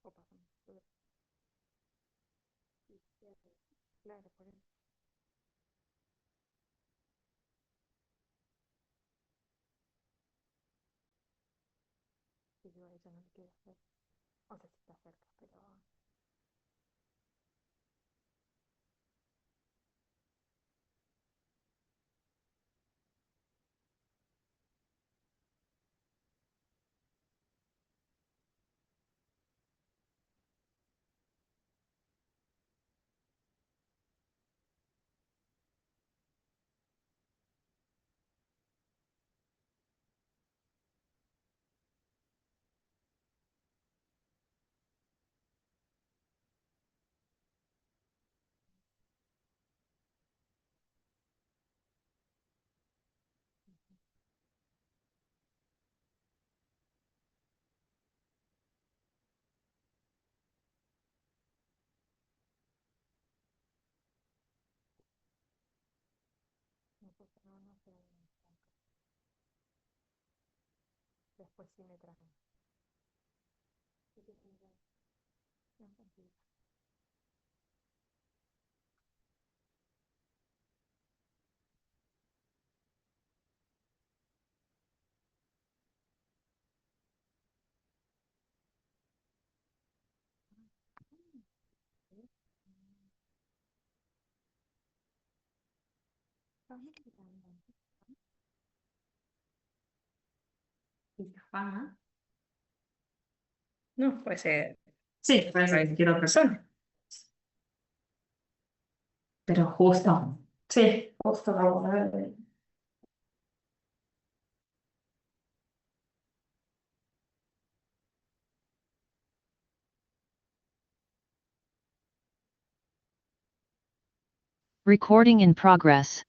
O pasamos todo. Sí, claro, por eso. Sí, yo a ella no le quiero hacer. O sea, sí está cerca, pero nosotros no nos quedamos acá. Después sí me traen. Sí, sí, sí, ya. No, tranquila. Vamos quitando. Ajá. No, puede ser Sí, puede ser cualquier otra persona. Pero justo. Sí, justo la boda de- Recording in progress.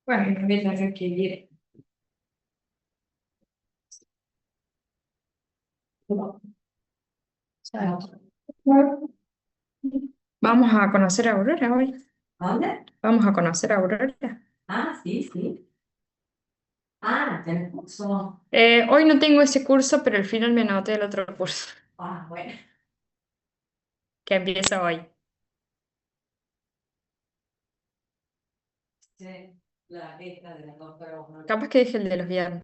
Bueno, y también tener que ir. Vamos a conocer a Aurora hoy. ¿A dónde? Vamos a conocer a Aurora. Ah, sí, sí. Ah, tenés curso. Hoy no tengo ese curso, pero al final me anoté el otro curso Ah, bueno. que empieza hoy. Sí, la letra de las dos, pero no Capaz que deje el de los viernes,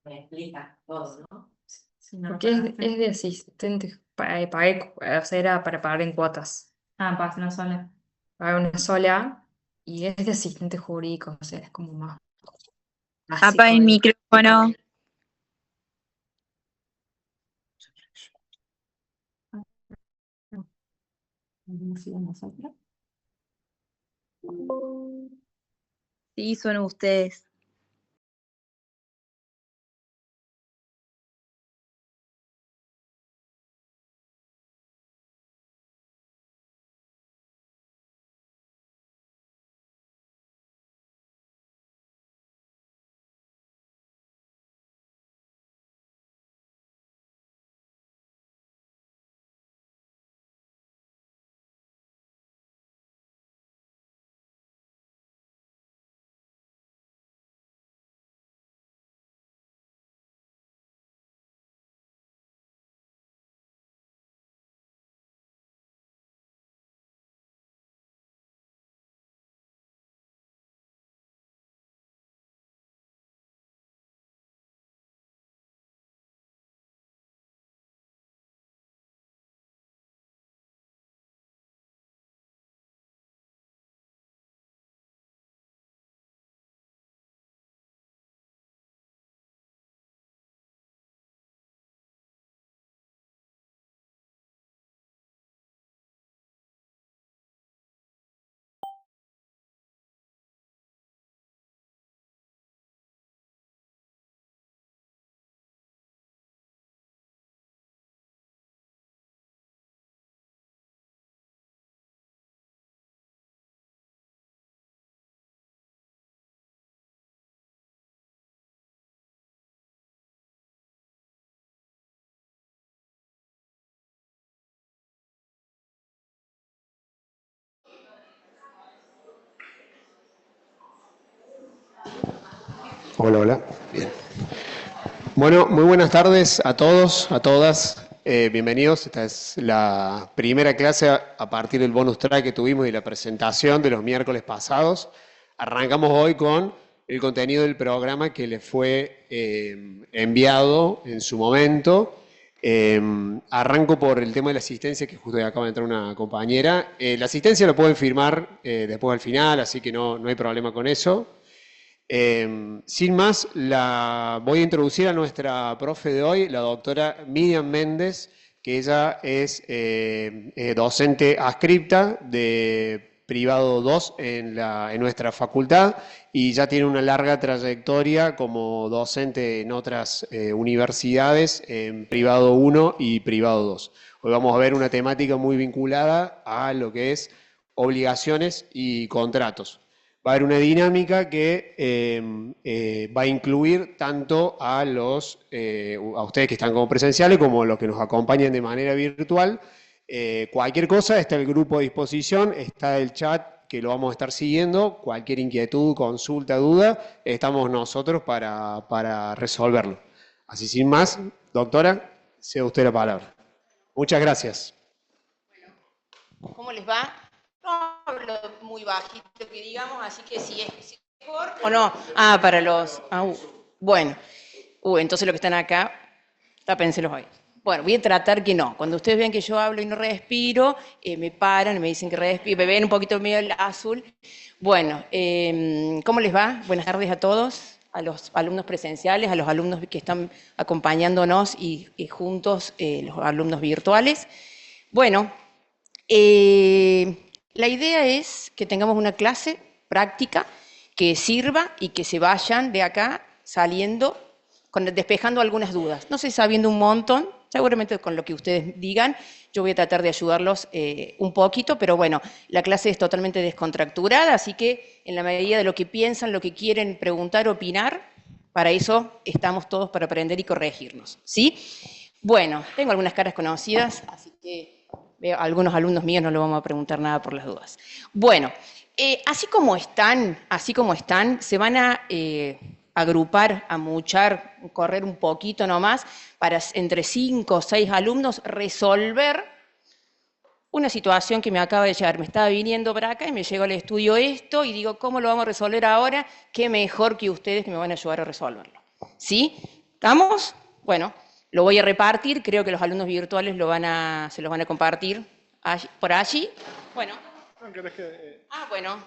me explica todo, ¿no? Si no, porque es de asistente. Pagué, o sea, era para pagar en cuotas. Ah, pasa una sola. Pagué una sola y es de asistente jurídico, o sea, es como más Apa básico, el digo. micrófono. Sí, nosotros. Sí, son ustedes. Hola, hola. Bien. Bueno, muy buenas tardes a todos, a todas. Bienvenidos. Esta es la primera clase a partir del bonus track que tuvimos y la presentación de los miércoles pasados. Arrancamos hoy con el contenido del programa que les fue enviado en su momento. Arranco por el tema de la asistencia, que justo acaba de entrar una compañera. La asistencia la pueden firmar después al final, así que no hay problema con eso. Sin más, voy a introducir a nuestra profe de hoy, la doctora Miriam Méndez, que ella es docente adscripta de privado 2 en nuestra facultad y ya tiene una larga trayectoria como docente en otras universidades en privado 1 y privado 2. Hoy vamos a ver una temática muy vinculada a lo que es obligaciones y contratos. Va a haber una dinámica que va a incluir tanto a ustedes que están como presenciales como a los que nos acompañan de manera virtual. Cualquier cosa, está el grupo a disposición, está el chat que lo vamos a estar siguiendo. Cualquier inquietud, consulta, duda, estamos nosotros para resolverlo. Así sin más, doctora, sea usted la palabra. Muchas gracias. ¿Cómo les va? No hablo muy bajito, que digamos, así que si es mejor o no. Para los... bueno. Entonces los que están acá, tápense los oídos. Bueno, voy a tratar que no. Cuando ustedes vean que yo hablo y no respiro, me paran, me dicen que respiro, me ven un poquito medio el azul. Bueno, ¿cómo les va? Buenas tardes a todos, a los alumnos presenciales, a los alumnos que están acompañándonos y juntos los alumnos virtuales. Bueno, la idea es que tengamos una clase práctica que sirva y que se vayan de acá saliendo, despejando algunas dudas. No sé, sabiendo un montón, seguramente con lo que ustedes digan, yo voy a tratar de ayudarlos un poquito, pero bueno, la clase es totalmente descontracturada, así que en la medida de lo que piensan, lo que quieren preguntar, opinar, para eso estamos todos para aprender y corregirnos, ¿sí? Bueno, tengo algunas caras conocidas, así que... Veo, a algunos alumnos míos no le vamos a preguntar nada por las dudas. Bueno, así como están, se van a agrupar, a muchar, correr un poquito nomás, para entre 5 o 6 alumnos resolver una situación que me acaba de llegar. Me estaba viniendo para acá y me llegó al estudio esto y digo, ¿cómo lo vamos a resolver ahora? Qué mejor que ustedes que me van a ayudar a resolverlo. ¿Sí? ¿Estamos? Bueno. Lo voy a repartir, creo que los alumnos virtuales se los van a compartir por allí. Bueno. Bueno.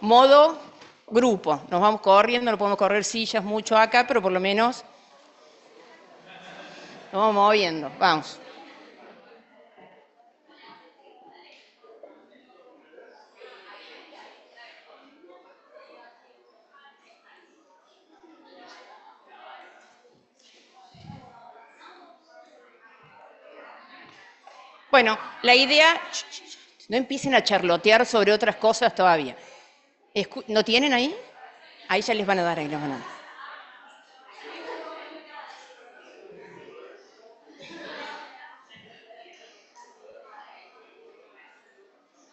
Modo grupo. Nos vamos corriendo, no podemos correr sillas mucho acá, pero por lo menos nos vamos moviendo. Vamos. Bueno, la idea, no empiecen a charlotear sobre otras cosas todavía. ¿No tienen ahí? Ahí ya les van a dar, ahí les van a dar.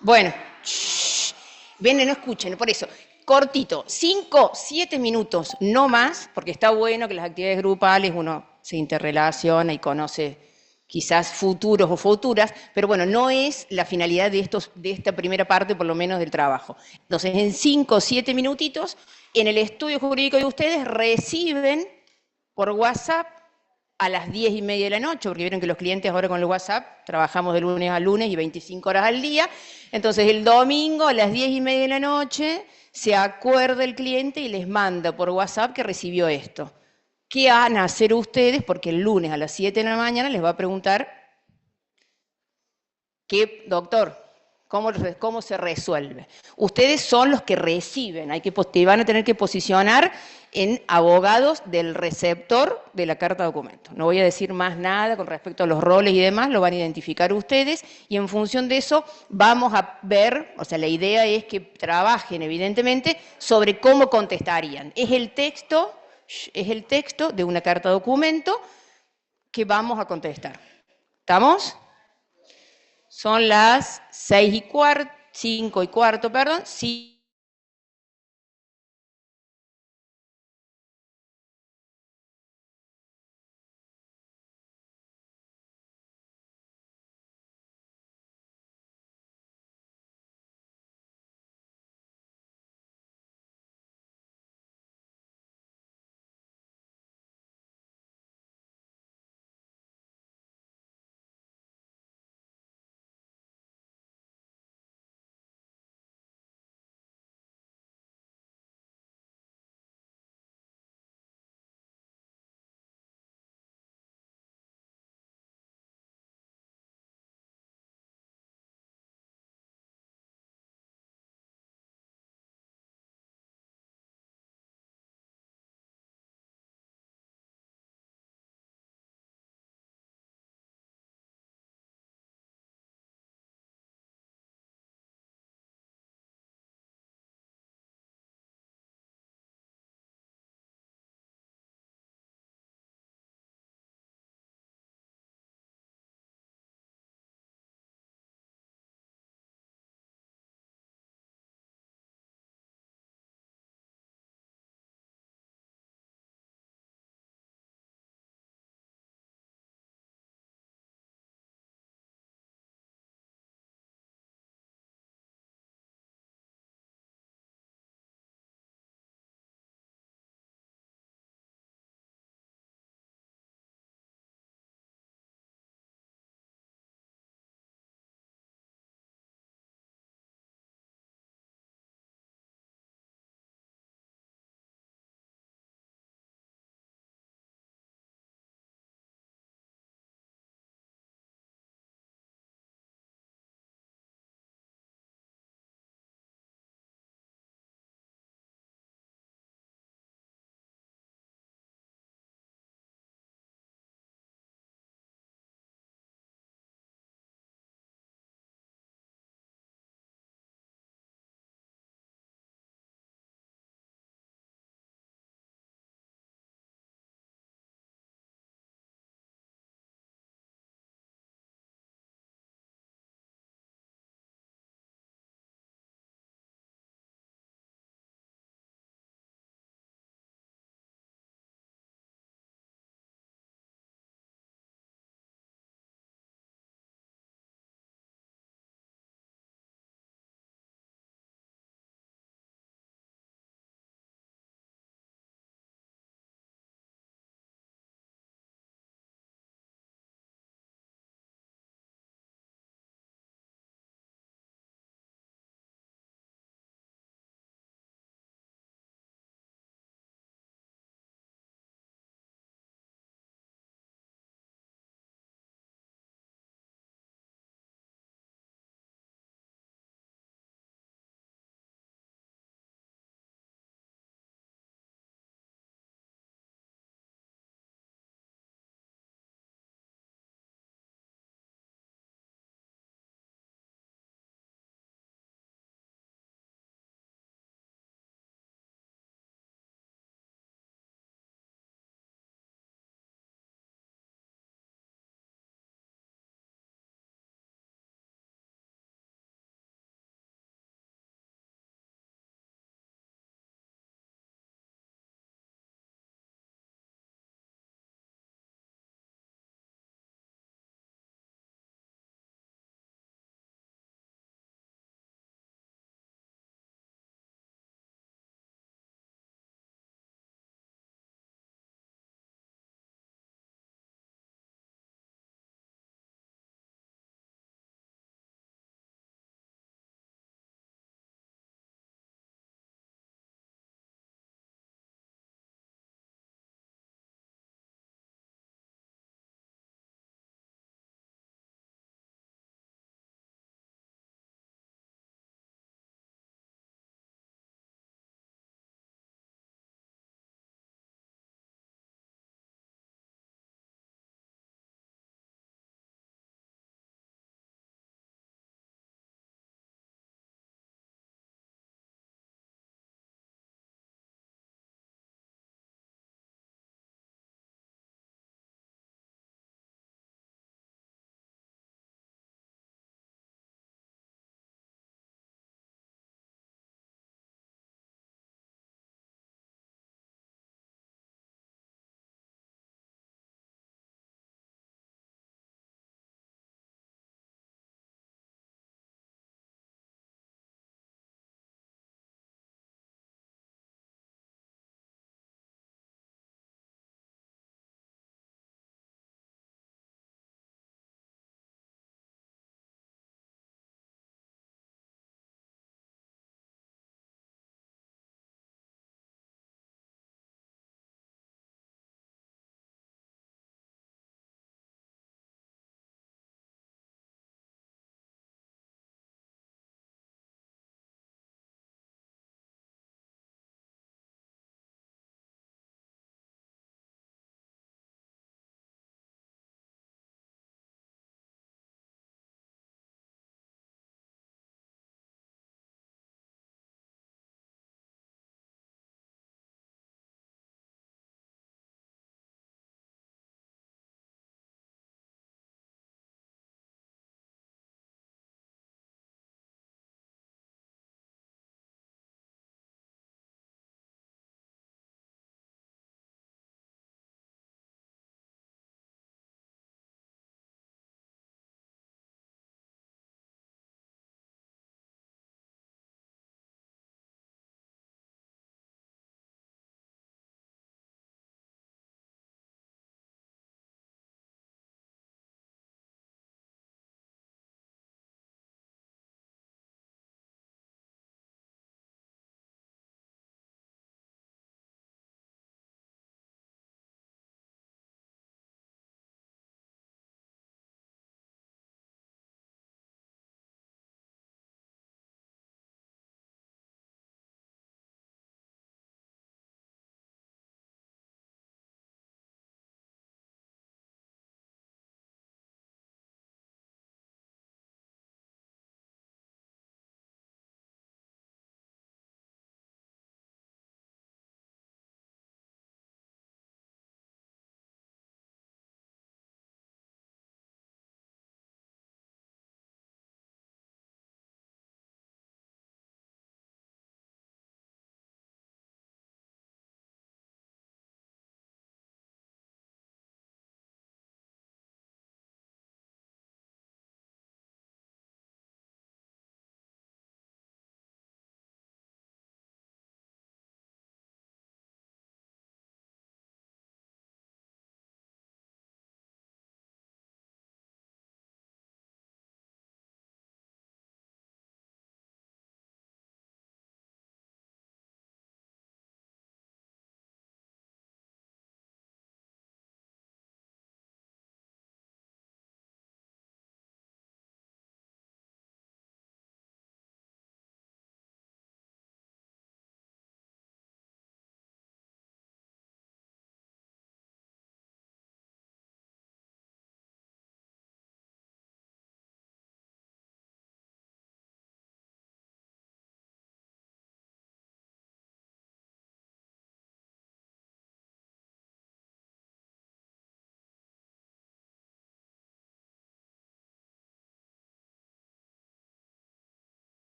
Bueno, ven, no escuchen, por eso, cortito, 5, 7 minutos, no más, porque está bueno que las actividades grupales uno se interrelaciona y conoce quizás futuros o futuras, pero bueno, no es la finalidad de esta primera parte, por lo menos del trabajo. Entonces, en 5 o 7 minutitos, en el estudio jurídico de ustedes reciben por WhatsApp a las 10:30 de la noche, porque vieron que los clientes ahora con el WhatsApp trabajamos de lunes a lunes y 25 horas al día. Entonces, el domingo a las 10:30 de la noche se acuerda el cliente y les manda por WhatsApp que recibió esto. ¿Qué van a hacer ustedes? Porque el lunes a las 7 de la mañana les va a preguntar, doctor, ¿cómo se resuelve? Ustedes son los que reciben, van a tener que posicionar en abogados del receptor de la carta de documento. No voy a decir más nada con respecto a los roles y demás, lo van a identificar ustedes y en función de eso vamos a ver, o sea, la idea es que trabajen evidentemente sobre cómo contestarían. Es el texto de una carta de documento que vamos a contestar. ¿Estamos? Son las 5:15, perdón.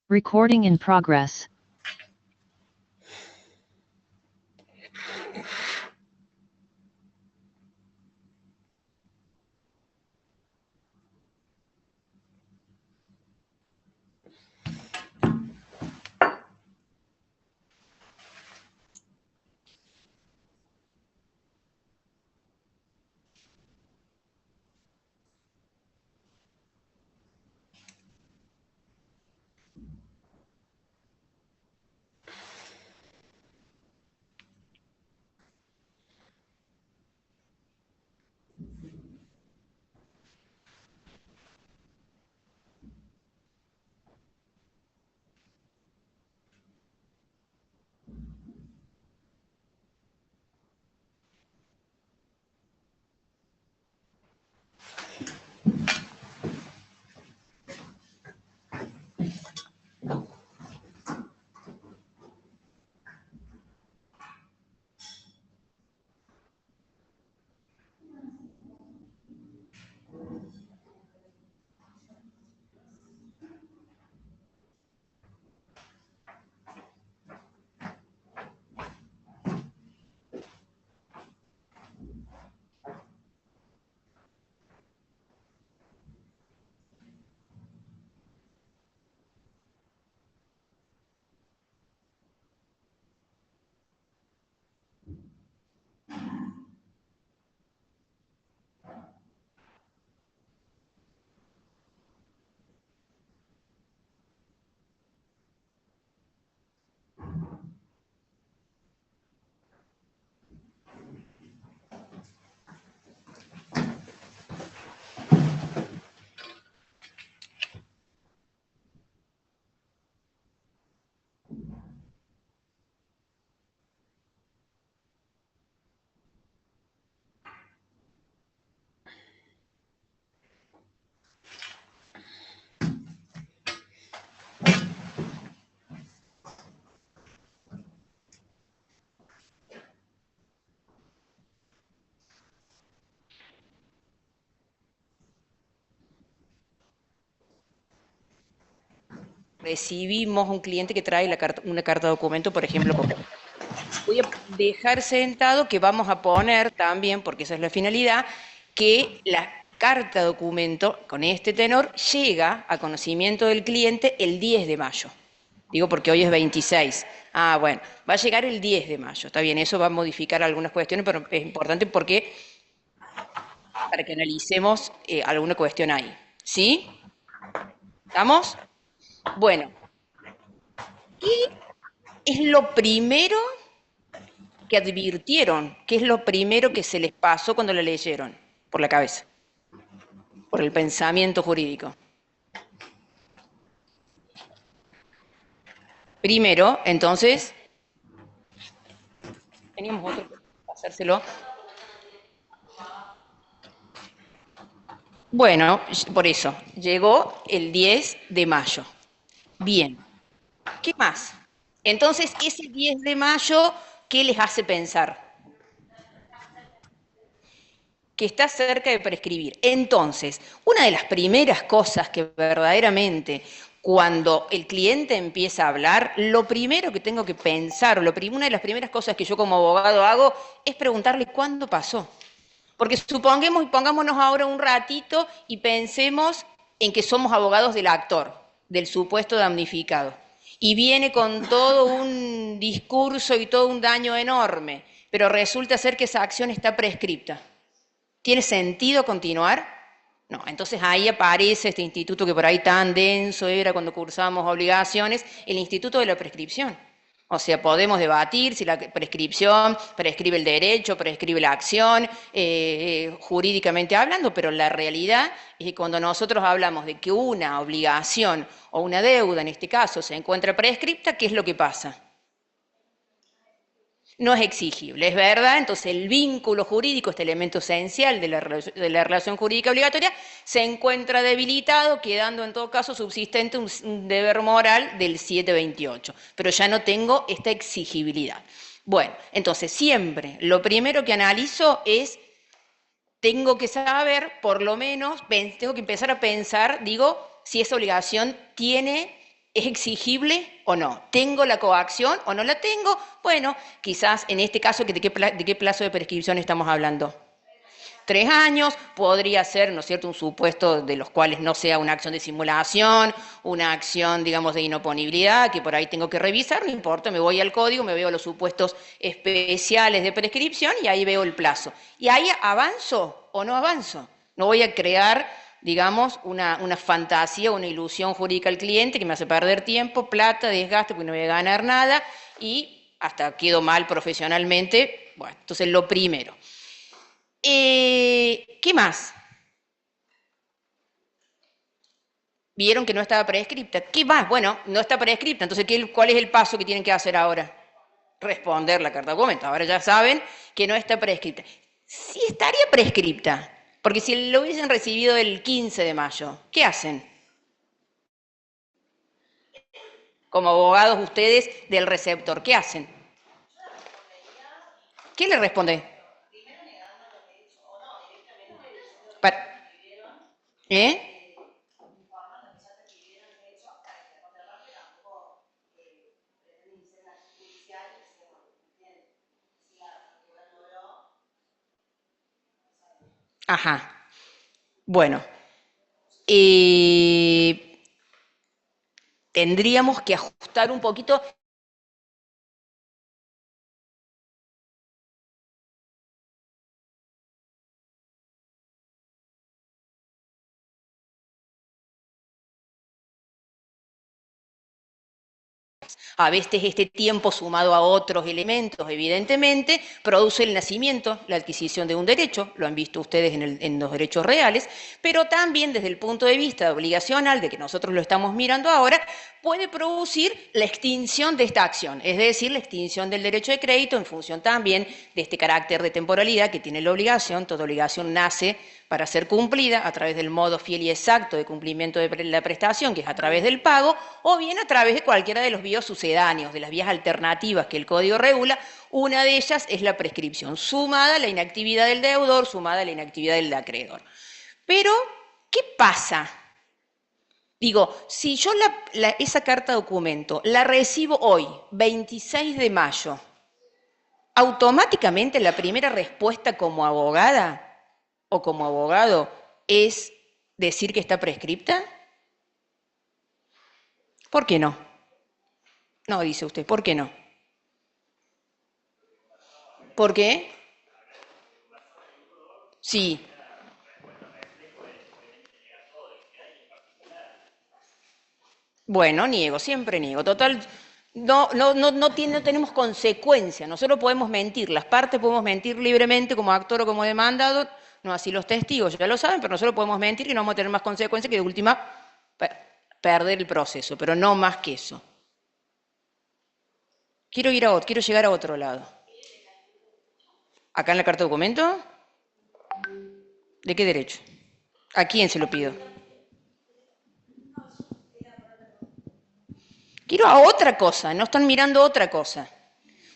Recording in progress. Recibimos un cliente que trae una carta de documento, por ejemplo, voy a dejar sentado que vamos a poner también, porque esa es la finalidad, que la carta de documento con este tenor llega a conocimiento del cliente el 10 de mayo. Digo porque hoy es 26. Ah, bueno, va a llegar el 10 de mayo. Está bien, eso va a modificar algunas cuestiones, pero es importante porque para que analicemos alguna cuestión ahí. ¿Sí? ¿Estamos? Bueno, ¿qué es lo primero que advirtieron? ¿Qué es lo primero que se les pasó cuando la leyeron? Por la cabeza, por el pensamiento jurídico. Primero, entonces, teníamos otro que pasárselo. Bueno, por eso, llegó el 10 de mayo. Bien, ¿qué más? Entonces, ese 10 de mayo, ¿qué les hace pensar? Que está cerca de prescribir. Entonces, una de las primeras cosas que verdaderamente, cuando el cliente empieza a hablar, lo primero que tengo que pensar, una de las primeras cosas que yo como abogado hago, es preguntarle cuándo pasó. Porque pongámonos ahora un ratito y pensemos en que somos abogados del actor, del supuesto damnificado. Y viene con todo un discurso y todo un daño enorme, pero resulta ser que esa acción está prescripta. ¿Tiene sentido continuar? No, entonces ahí aparece este instituto que por ahí tan denso era cuando cursábamos obligaciones, el instituto de la prescripción. O sea, podemos debatir si la prescripción prescribe el derecho, prescribe la acción, jurídicamente hablando, pero la realidad es que cuando nosotros hablamos de que una obligación o una deuda, en este caso, se encuentra prescripta, ¿qué es lo que pasa? No es exigible, ¿es verdad? Entonces el vínculo jurídico, este elemento esencial de la relación jurídica obligatoria, se encuentra debilitado, quedando en todo caso subsistente un deber moral del 728, pero ya no tengo esta exigibilidad. Bueno, entonces siempre lo primero que analizo es, tengo que saber, por lo menos, tengo que empezar a pensar, digo, si esa obligación tiene ¿Es exigible o no? ¿Tengo la coacción o no la tengo? Bueno, quizás en este caso, ¿de qué plazo de prescripción estamos hablando? 3 años, podría ser, ¿no es cierto?, un supuesto de los cuales no sea una acción de simulación, una acción, digamos, de inoponibilidad, que por ahí tengo que revisar, no importa, me voy al código, me veo los supuestos especiales de prescripción y ahí veo el plazo. ¿Y ahí avanzo o no avanzo? No voy a crear, digamos, una fantasía, una ilusión jurídica al cliente que me hace perder tiempo, plata, desgaste, porque no voy a ganar nada y hasta quedo mal profesionalmente. Bueno, entonces lo primero. ¿Qué más? Vieron que no estaba prescripta. ¿Qué más? Bueno, no está prescripta. Entonces, ¿cuál es el paso que tienen que hacer ahora? Responder la carta de documento. Ahora ya saben que no está prescripta. Sí estaría prescripta, porque si lo hubiesen recibido el 15 de mayo, ¿qué hacen? Como abogados ustedes del receptor, ¿qué hacen? ¿Qué le responde? ¿Eh? Ajá. Bueno, tendríamos que ajustar un poquito. A veces este tiempo sumado a otros elementos, evidentemente, produce el nacimiento, la adquisición de un derecho, lo han visto ustedes en los derechos reales, pero también desde el punto de vista obligacional, de que nosotros lo estamos mirando ahora, puede producir la extinción de esta acción, es decir, la extinción del derecho de crédito en función también de este carácter de temporalidad que tiene la obligación. Toda obligación nace para ser cumplida a través del modo fiel y exacto de cumplimiento de la prestación, que es a través del pago, o bien a través de cualquiera de los vías sucedáneos, de las vías alternativas que el Código regula. Una de ellas es la prescripción, sumada a la inactividad del deudor, sumada a la inactividad del acreedor. Pero, ¿qué pasa? Digo, si yo esa carta documento la recibo hoy, 26 de mayo, automáticamente la primera respuesta como abogada o como abogado es decir que está prescripta? ¿Por qué no? No, dice usted, ¿por qué no? ¿Por qué? Sí. Bueno, niego, siempre niego. Total, no tenemos consecuencia. Nosotros podemos mentir, las partes podemos mentir libremente como actor o como demandado, no así los testigos, ya lo saben, pero nosotros podemos mentir y no vamos a tener más consecuencias que de última perder el proceso, pero no más que eso. Quiero llegar a otro lado. ¿Acá en la carta de documento? ¿De qué derecho? ¿A quién se lo pido? Quiero a otra cosa, no están mirando otra cosa.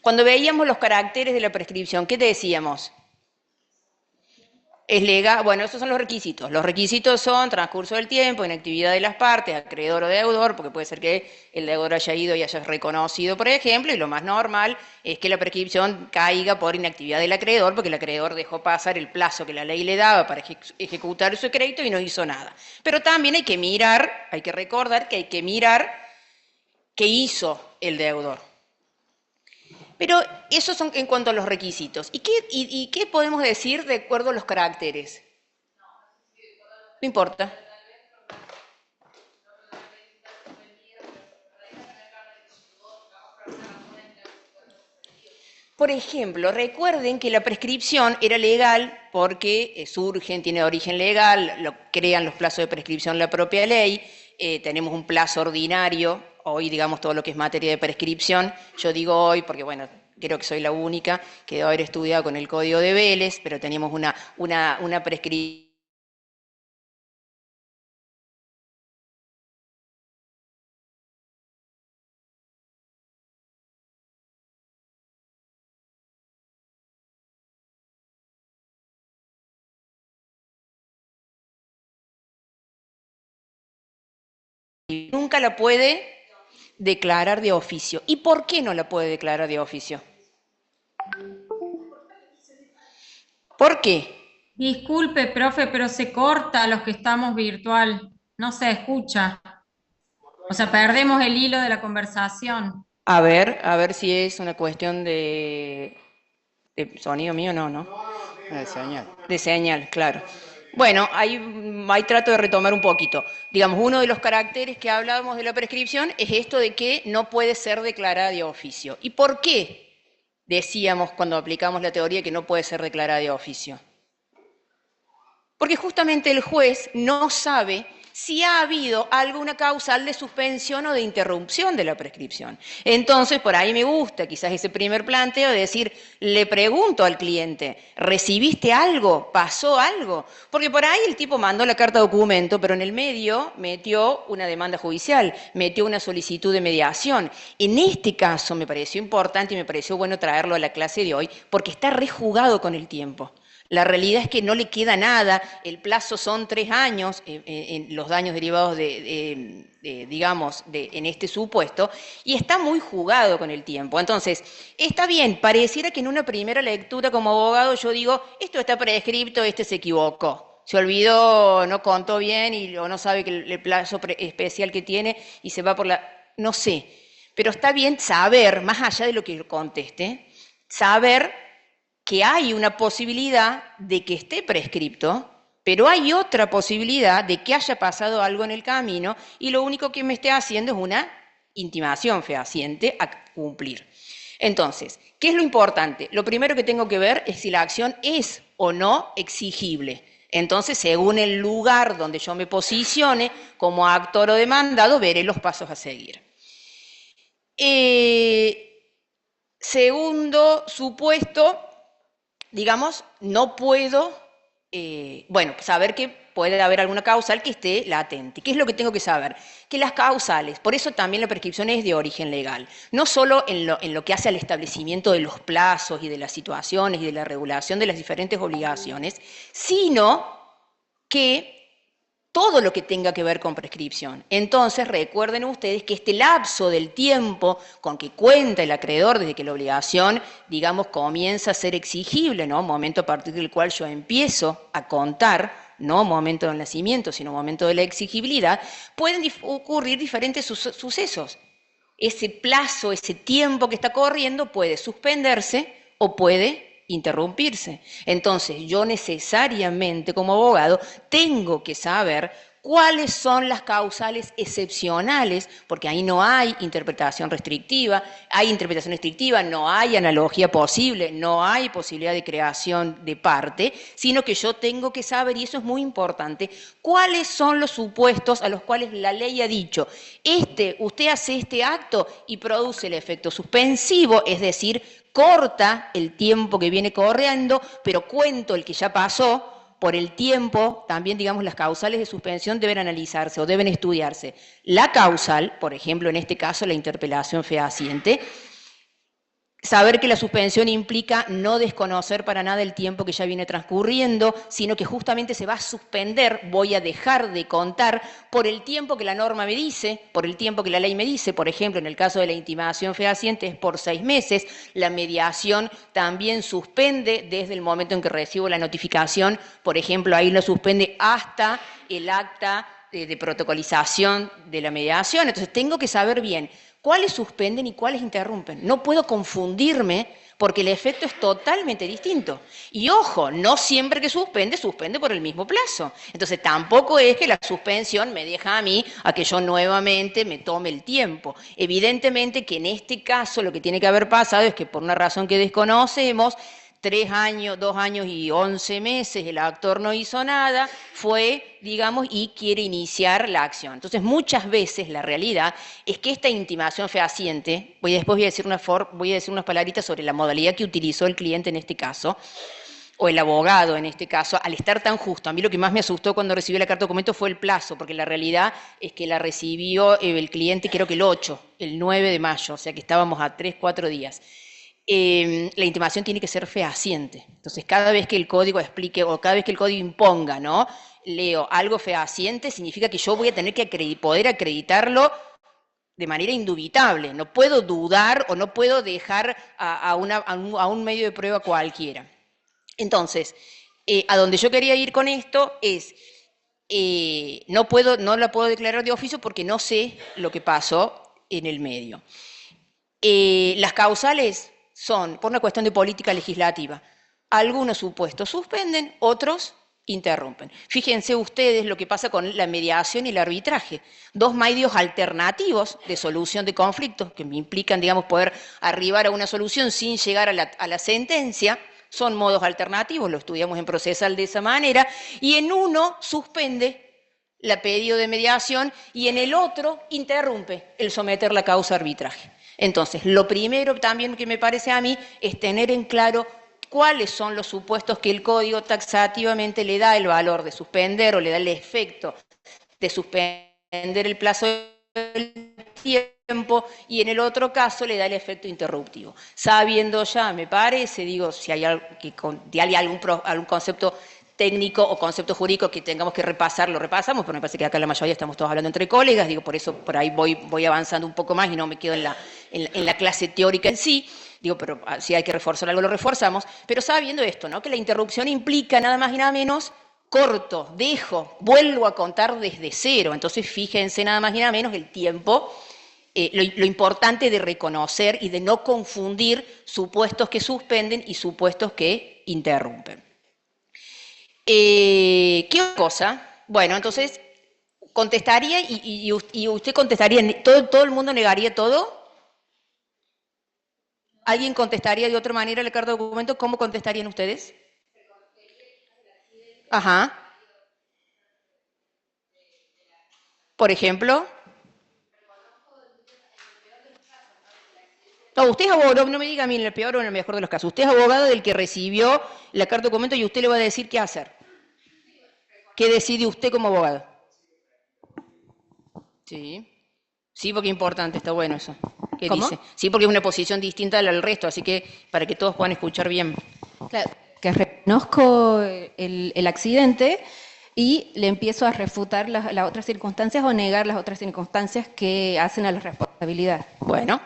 Cuando veíamos los caracteres de la prescripción, ¿qué decíamos? Es legal, bueno, esos son los requisitos. Los requisitos son transcurso del tiempo, inactividad de las partes, acreedor o deudor, porque puede ser que el deudor haya ido y haya reconocido, por ejemplo, y lo más normal es que la prescripción caiga por inactividad del acreedor, porque el acreedor dejó pasar el plazo que la ley le daba para ejecutar su crédito y no hizo nada. Pero también hay que mirar, hay que recordar que hay que mirar qué hizo el deudor. Pero esos son en cuanto a los requisitos. ¿Y qué podemos decir de acuerdo a los caracteres? No importa. Por ejemplo, recuerden que la prescripción era legal porque surgen, tiene origen legal, crean los plazos de prescripción la propia ley, tenemos un plazo ordinario, hoy digamos todo lo que es materia de prescripción, yo digo hoy porque bueno, creo que soy la única que debe haber estudiado con el Código de Vélez, pero teníamos una prescripción. Nunca la puede declarar de oficio. ¿Y por qué no la puede declarar de oficio? ¿Por qué? Disculpe, profe, pero se corta a los que estamos virtual. No se escucha. O sea, perdemos el hilo de la conversación. A ver si es una cuestión de sonido mío, no. De señal. De señal, claro. Bueno, ahí trato de retomar un poquito. Digamos, uno de los caracteres que hablábamos de la prescripción es esto de que no puede ser declarada de oficio. ¿Y por qué decíamos cuando aplicamos la teoría que no puede ser declarada de oficio? Porque justamente el juez no sabe si ha habido alguna causal de suspensión o de interrupción de la prescripción. Entonces, por ahí me gusta quizás ese primer planteo de decir, le pregunto al cliente, ¿recibiste algo? ¿Pasó algo? Porque por ahí el tipo mandó la carta documento, pero en el medio metió una demanda judicial, metió una solicitud de mediación. En este caso me pareció importante y me pareció bueno traerlo a la clase de hoy, porque está rejugado con el tiempo. La realidad es que no le queda nada, el plazo son 3 años, en los daños derivados en este supuesto, y está muy jugado con el tiempo. Entonces, está bien, pareciera que en una primera lectura como abogado yo digo, esto está prescripto, este se equivocó, se olvidó, no contó bien o no sabe que el plazo especial que tiene y se va por la... no sé, pero está bien saber, más allá de lo que conteste, saber que hay una posibilidad de que esté prescripto, pero hay otra posibilidad de que haya pasado algo en el camino y lo único que me esté haciendo es una intimación fehaciente a cumplir. Entonces, ¿qué es lo importante? Lo primero que tengo que ver es si la acción es o no exigible. Entonces, según el lugar donde yo me posicione como actor o demandado, veré los pasos a seguir. Segundo supuesto, digamos, no puedo, saber que puede haber alguna causal que esté latente. ¿Qué es lo que tengo que saber? Que las causales, por eso también la prescripción es de origen legal, no solo en lo que hace al establecimiento de los plazos y de las situaciones y de la regulación de las diferentes obligaciones, sino que todo lo que tenga que ver con prescripción. Entonces, recuerden ustedes que este lapso del tiempo con que cuenta el acreedor desde que la obligación, digamos, comienza a ser exigible, ¿no? Momento a partir del cual yo empiezo a contar, no momento del nacimiento, sino momento de la exigibilidad, pueden ocurrir diferentes sucesos. Ese plazo, ese tiempo que está corriendo puede suspenderse o puede interrumpirse. Entonces, yo necesariamente como abogado tengo que saber cuáles son las causales excepcionales, porque ahí no hay interpretación restrictiva, no hay analogía posible, no hay posibilidad de creación de parte, sino que yo tengo que saber, y eso es muy importante, cuáles son los supuestos a los cuales la ley ha dicho, usted hace este acto y produce el efecto suspensivo, es decir, corta el tiempo que viene corriendo, pero cuento el que ya pasó. Por el tiempo, también, digamos, las causales de suspensión deben analizarse o deben estudiarse. La causal, por ejemplo, en este caso, la interpelación fehaciente, saber que la suspensión implica no desconocer para nada el tiempo que ya viene transcurriendo, sino que justamente se va a suspender, voy a dejar de contar por el tiempo que la norma me dice, por el tiempo que la ley me dice. Por ejemplo, en el caso de la intimación fehaciente es por 6 meses, la mediación también suspende desde el momento en que recibo la notificación, por ejemplo, ahí lo suspende hasta el acta de protocolización de la mediación. Entonces tengo que saber bien cuáles suspenden y cuáles interrumpen. No puedo confundirme porque el efecto es totalmente distinto. Y ojo, no siempre que suspende por el mismo plazo. Entonces tampoco es que la suspensión me deja a mí a que yo nuevamente me tome el tiempo. Evidentemente que en este caso lo que tiene que haber pasado es que por una razón que desconocemos, 3 años, 2 años y 11 meses, el actor no hizo nada, fue, digamos, y quiere iniciar la acción. Entonces, muchas veces la realidad es que esta intimación fehaciente, después voy a decir unas palabritas sobre la modalidad que utilizó el cliente en este caso, o el abogado en este caso, al estar tan justo. A mí lo que más me asustó cuando recibí la carta de documento fue el plazo, porque la realidad es que la recibió el cliente creo que el 9 de mayo, o sea que estábamos a 3, 4 días. La intimación tiene que ser fehaciente. Entonces, cada vez que el código explique o cada vez que el código imponga, ¿no? Leo algo fehaciente, significa que yo voy a tener que poder acreditarlo de manera indubitable. No puedo dudar o no puedo dejar a un medio de prueba cualquiera. Entonces, a donde yo quería ir con esto es, no la puedo declarar de oficio porque no sé lo que pasó en el medio. Las causales son por una cuestión de política legislativa. Algunos supuestos suspenden, otros interrumpen. Fíjense ustedes lo que pasa con la mediación y el arbitraje. Dos medios alternativos de solución de conflictos que me implican, digamos, poder arribar a una solución sin llegar a la sentencia. Son modos alternativos, lo estudiamos en procesal de esa manera, y en uno suspende el pedido de mediación y en el otro interrumpe el someter la causa a arbitraje. Entonces, lo primero también que me parece a mí es tener en claro cuáles son los supuestos que el código taxativamente le da el valor de suspender o le da el efecto de suspender el plazo del tiempo y en el otro caso le da el efecto interruptivo. Sabiendo ya, me parece, digo, si hay algún concepto técnico o concepto jurídico que tengamos que repasar, lo repasamos, pero me parece que acá la mayoría estamos todos hablando entre colegas, digo, por eso por ahí voy avanzando un poco más y no me quedo en la clase teórica en sí, digo, pero si hay que reforzar algo lo reforzamos, pero sabiendo esto, ¿no? Que la interrupción implica nada más y nada menos corto, dejo, vuelvo a contar desde cero, entonces fíjense nada más y nada menos el tiempo, lo importante de reconocer y de no confundir supuestos que suspenden y supuestos que interrumpen. ¿Qué otra cosa? Bueno, entonces contestaría y usted contestaría, ¿todo el mundo negaría todo? ¿Alguien contestaría de otra manera la carta de documento? ¿Cómo contestarían ustedes? Ajá. Por ejemplo. No, usted es abogado, no me diga a mí en el peor o en el mejor de los casos. Usted es abogado del que recibió la carta de documento y usted le va a decir qué hacer. ¿Qué decide usted como abogado? Sí. Sí, porque es importante, está bueno eso. ¿Qué ¿Cómo? dice? Sí, porque es una posición distinta al resto, así que para que todos puedan escuchar bien. Claro, que reconozco el accidente y le empiezo a refutar las otras circunstancias o negar las otras circunstancias que hacen a la responsabilidad. Bueno,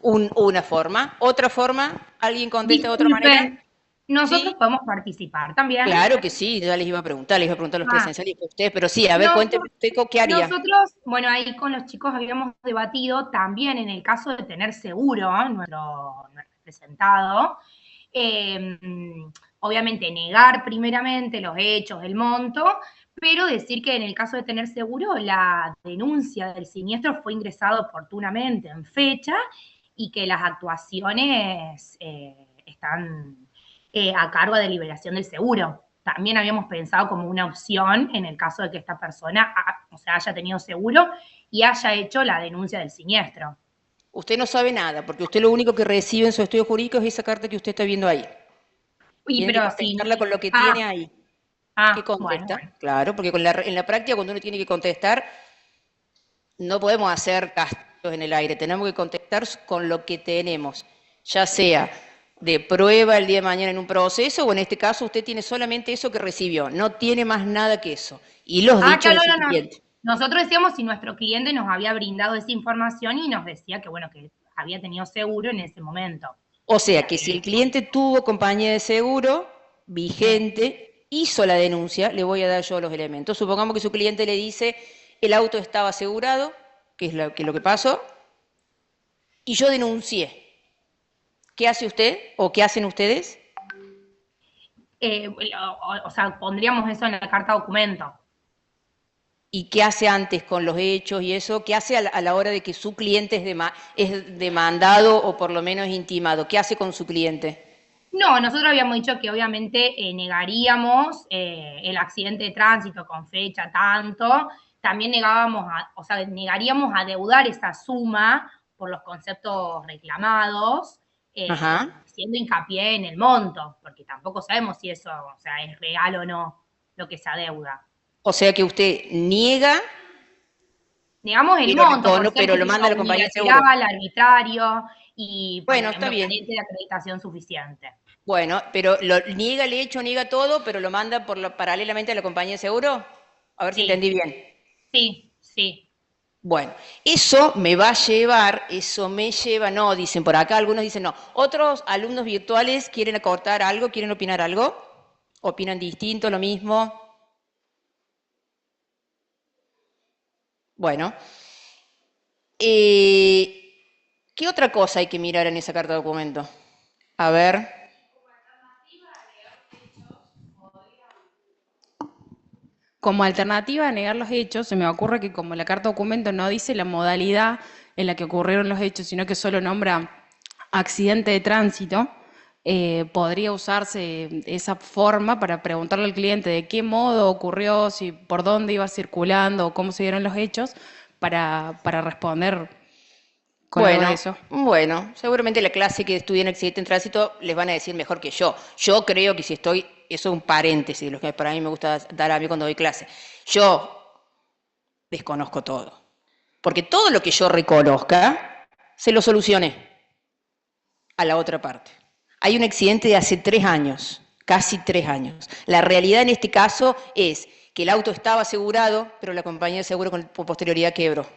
una forma. ¿Otra forma? ¿Alguien contesta de otra manera? Disculpen, nosotros Sí. podemos participar también. Claro que sí, ya les iba a preguntar a los presenciales y a ustedes, pero sí, a ver, Nosotros- cuénteme usted qué haría. Nosotros, bueno, ahí con los chicos habíamos debatido también en el caso de tener seguro, nuestro representado, eh, obviamente negar primeramente los hechos, el monto, pero decir que en el caso de tener seguro la denuncia del siniestro fue ingresada oportunamente en fecha y que las actuaciones están a cargo de liberación del seguro. También habíamos pensado como una opción en el caso de que esta persona haya tenido seguro y haya hecho la denuncia del siniestro. Usted no sabe nada, porque usted lo único que recibe en su estudio jurídico es esa carta que usted está viendo ahí. Uy, Tiene que pero contestarla con lo que tiene ahí. ¿Qué contesta? Bueno. Claro, porque en la práctica cuando uno tiene que contestar, no podemos hacer castillos en el aire, tenemos que contestar con lo que tenemos, ya sea de prueba el día de mañana en un proceso o en este caso usted tiene solamente eso que recibió, no tiene más nada que eso. Y los dichos claro, de su no. cliente. Nosotros decíamos si nuestro cliente nos había brindado esa información y nos decía que, bueno, que había tenido seguro en ese momento. O sea que si el cliente tuvo compañía de seguro vigente, hizo la denuncia, le voy a dar yo los elementos. Supongamos que su cliente le dice, el auto estaba asegurado, que es lo que pasó, y yo denuncié. ¿Qué hace usted o qué hacen ustedes? Pondríamos eso en la carta documento. ¿Y qué hace antes con los hechos y eso? ¿Qué hace a la hora de que su cliente es demandado o por lo menos intimado? ¿Qué hace con su cliente? No, nosotros habíamos dicho que obviamente negaríamos el accidente de tránsito con fecha tanto, también negaríamos adeudar esa suma por los conceptos reclamados, haciendo hincapié en el monto, porque tampoco sabemos si eso, es real o no lo que se adeuda. O sea que usted niega. Negamos el monto, pero lo manda a la compañía de seguro. Arbitrario y bueno, está bien. De acreditación suficiente. Bueno, pero niega el hecho, niega todo, pero lo manda paralelamente a la compañía de seguro. A ver si entendí bien. Sí. Bueno, eso me va a llevar, eso me lleva, no, dicen por acá, algunos dicen no. Otros alumnos virtuales quieren acortar algo, quieren opinar algo, opinan distinto, lo mismo. Bueno, ¿qué otra cosa hay que mirar en esa carta de documento? A ver. Como alternativa a negar los hechos, se me ocurre que como la carta documento no dice la modalidad en la que ocurrieron los hechos, sino que solo nombra accidente de tránsito, podría usarse esa forma para preguntarle al cliente de qué modo ocurrió, si por dónde iba circulando, o cómo se dieron los hechos, para responder con algo de eso. Bueno, seguramente la clase que estudien accidente en tránsito les van a decir mejor que yo. Yo creo que si estoy, eso es un paréntesis, lo que para mí me gusta dar a mí cuando doy clase. Yo desconozco todo. Porque todo lo que yo reconozca, se lo solucioné a la otra parte. Hay un accidente de hace 3 años, casi 3 años. La realidad en este caso es que el auto estaba asegurado, pero la compañía de seguro con posterioridad quebró.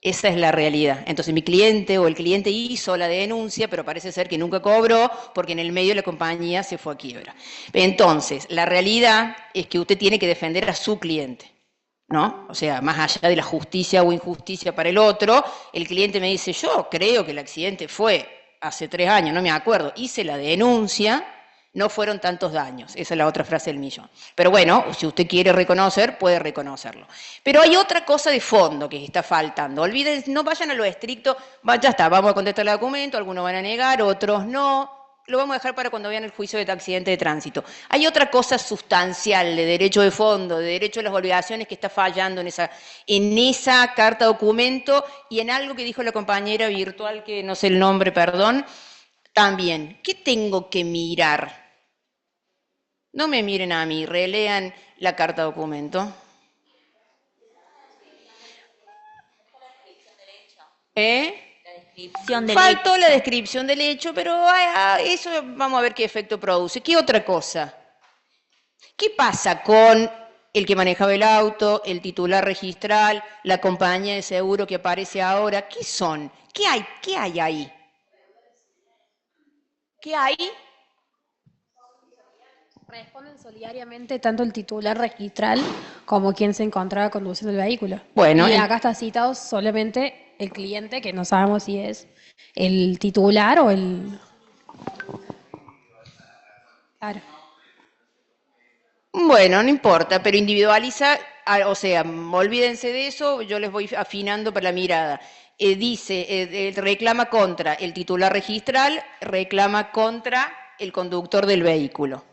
Esa es la realidad. Entonces mi cliente o el cliente hizo la denuncia, pero parece ser que nunca cobró porque en el medio la compañía se fue a quiebra. Entonces, la realidad es que usted tiene que defender a su cliente, ¿no? O sea, más allá de la justicia o injusticia para el otro, el cliente me dice, yo creo que el accidente fue hace 3 años, no me acuerdo, hice la denuncia, no fueron tantos daños. Esa es la otra frase del millón. Pero bueno, si usted quiere reconocer, puede reconocerlo. Pero hay otra cosa de fondo que está faltando. Olviden, no vayan a lo estricto, ya está, vamos a contestar el documento, algunos van a negar, otros no. Lo vamos a dejar para cuando vean el juicio de accidente de tránsito. Hay otra cosa sustancial de derecho de fondo, de derecho a las obligaciones que está fallando en esa carta documento y en algo que dijo la compañera virtual, que no sé el nombre, perdón, también. ¿Qué tengo que mirar? No me miren a mí, relean la carta documento. Faltó la descripción del hecho, pero eso vamos a ver qué efecto produce. ¿Qué otra cosa? ¿Qué pasa con el que manejaba el auto, el titular registral, la compañía de seguro que aparece ahora? ¿Qué son? ¿Qué hay ahí? ¿Qué hay? Responden solidariamente tanto el titular registral como quien se encontraba conduciendo el vehículo. Bueno, y acá está citado solamente el cliente, que no sabemos si es el titular o el... Claro. Bueno, no importa, pero individualiza, o sea, olvídense de eso, yo les voy afinando para la mirada. Dice, reclama contra el titular registral, reclama contra el conductor del vehículo.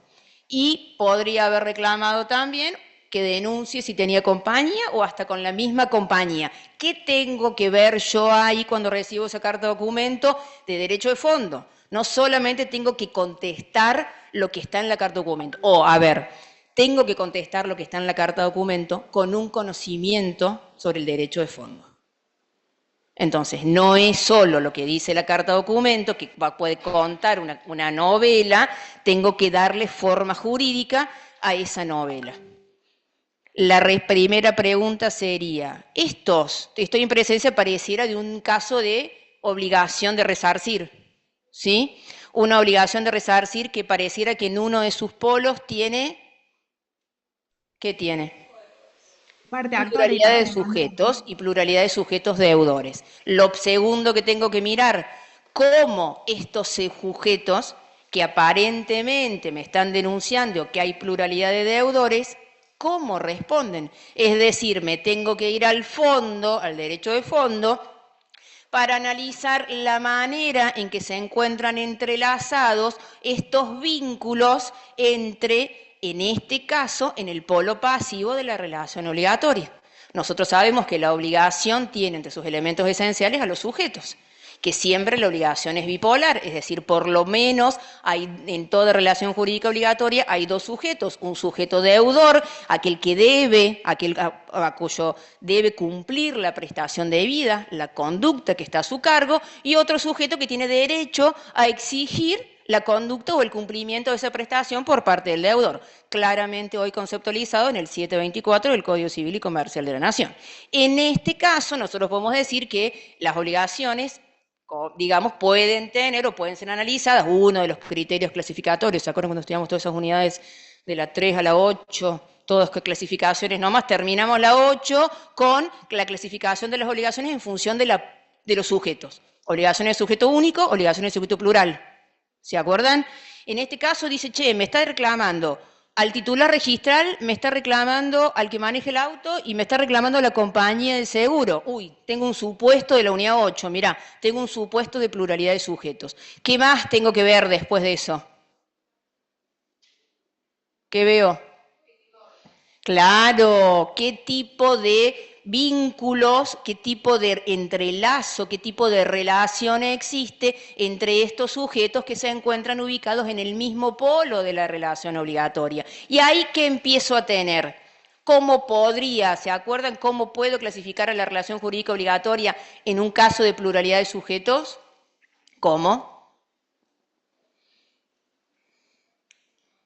Y podría haber reclamado también que denuncie si tenía compañía o hasta con la misma compañía. ¿Qué tengo que ver yo ahí cuando recibo esa carta de documento de derecho de fondo? No solamente tengo que contestar lo que está en la carta de documento. Tengo que contestar lo que está en la carta de documento con un conocimiento sobre el derecho de fondo. Entonces, no es solo lo que dice la carta de documento, que puede contar una novela, tengo que darle forma jurídica a esa novela. La primera pregunta sería, estoy en presencia, pareciera, de un caso de obligación de resarcir, ¿sí? Una obligación de resarcir que pareciera que en uno de sus polos tiene, ¿qué tiene? Pluralidad de sujetos y pluralidad de sujetos deudores. Lo segundo que tengo que mirar, cómo estos sujetos que aparentemente me están denunciando que hay pluralidad de deudores, ¿cómo responden? Es decir, me tengo que ir al fondo, al derecho de fondo, para analizar la manera en que se encuentran entrelazados estos vínculos entre, en este caso, en el polo pasivo de la relación obligatoria. Nosotros sabemos que la obligación tiene entre sus elementos esenciales a los sujetos, que siempre la obligación es bipolar, es decir, por lo menos hay, en toda relación jurídica obligatoria hay 2 sujetos, un sujeto deudor, aquel que debe, a cuyo debe cumplir la prestación debida, la conducta que está a su cargo, y otro sujeto que tiene derecho a exigir la conducta o el cumplimiento de esa prestación por parte del deudor, claramente hoy conceptualizado en el 724 del Código Civil y Comercial de la Nación. En este caso, nosotros podemos decir que las obligaciones, digamos, pueden tener o pueden ser analizadas, uno de los criterios clasificatorios, ¿se acuerdan cuando estudiamos todas esas unidades de la 3 a la 8? Todas clasificaciones nomás, terminamos la 8 con la clasificación de las obligaciones en función de los sujetos. Obligaciones de sujeto único, obligaciones de sujeto plural. ¿Se acuerdan? En este caso dice, che, me está reclamando al titular registral, me está reclamando al que maneja el auto y me está reclamando a la compañía de seguro. Uy, tengo un supuesto de la unidad 8, mirá, tengo un supuesto de pluralidad de sujetos. ¿Qué más tengo que ver después de eso? ¿Qué veo? Claro, ¿qué tipo de vínculos, qué tipo de entrelazo, qué tipo de relación existe entre estos sujetos que se encuentran ubicados en el mismo polo de la relación obligatoria? Y ahí, ¿qué empiezo a tener? ¿Cómo podría, se acuerdan cómo puedo clasificar a la relación jurídica obligatoria en un caso de pluralidad de sujetos? ¿Cómo?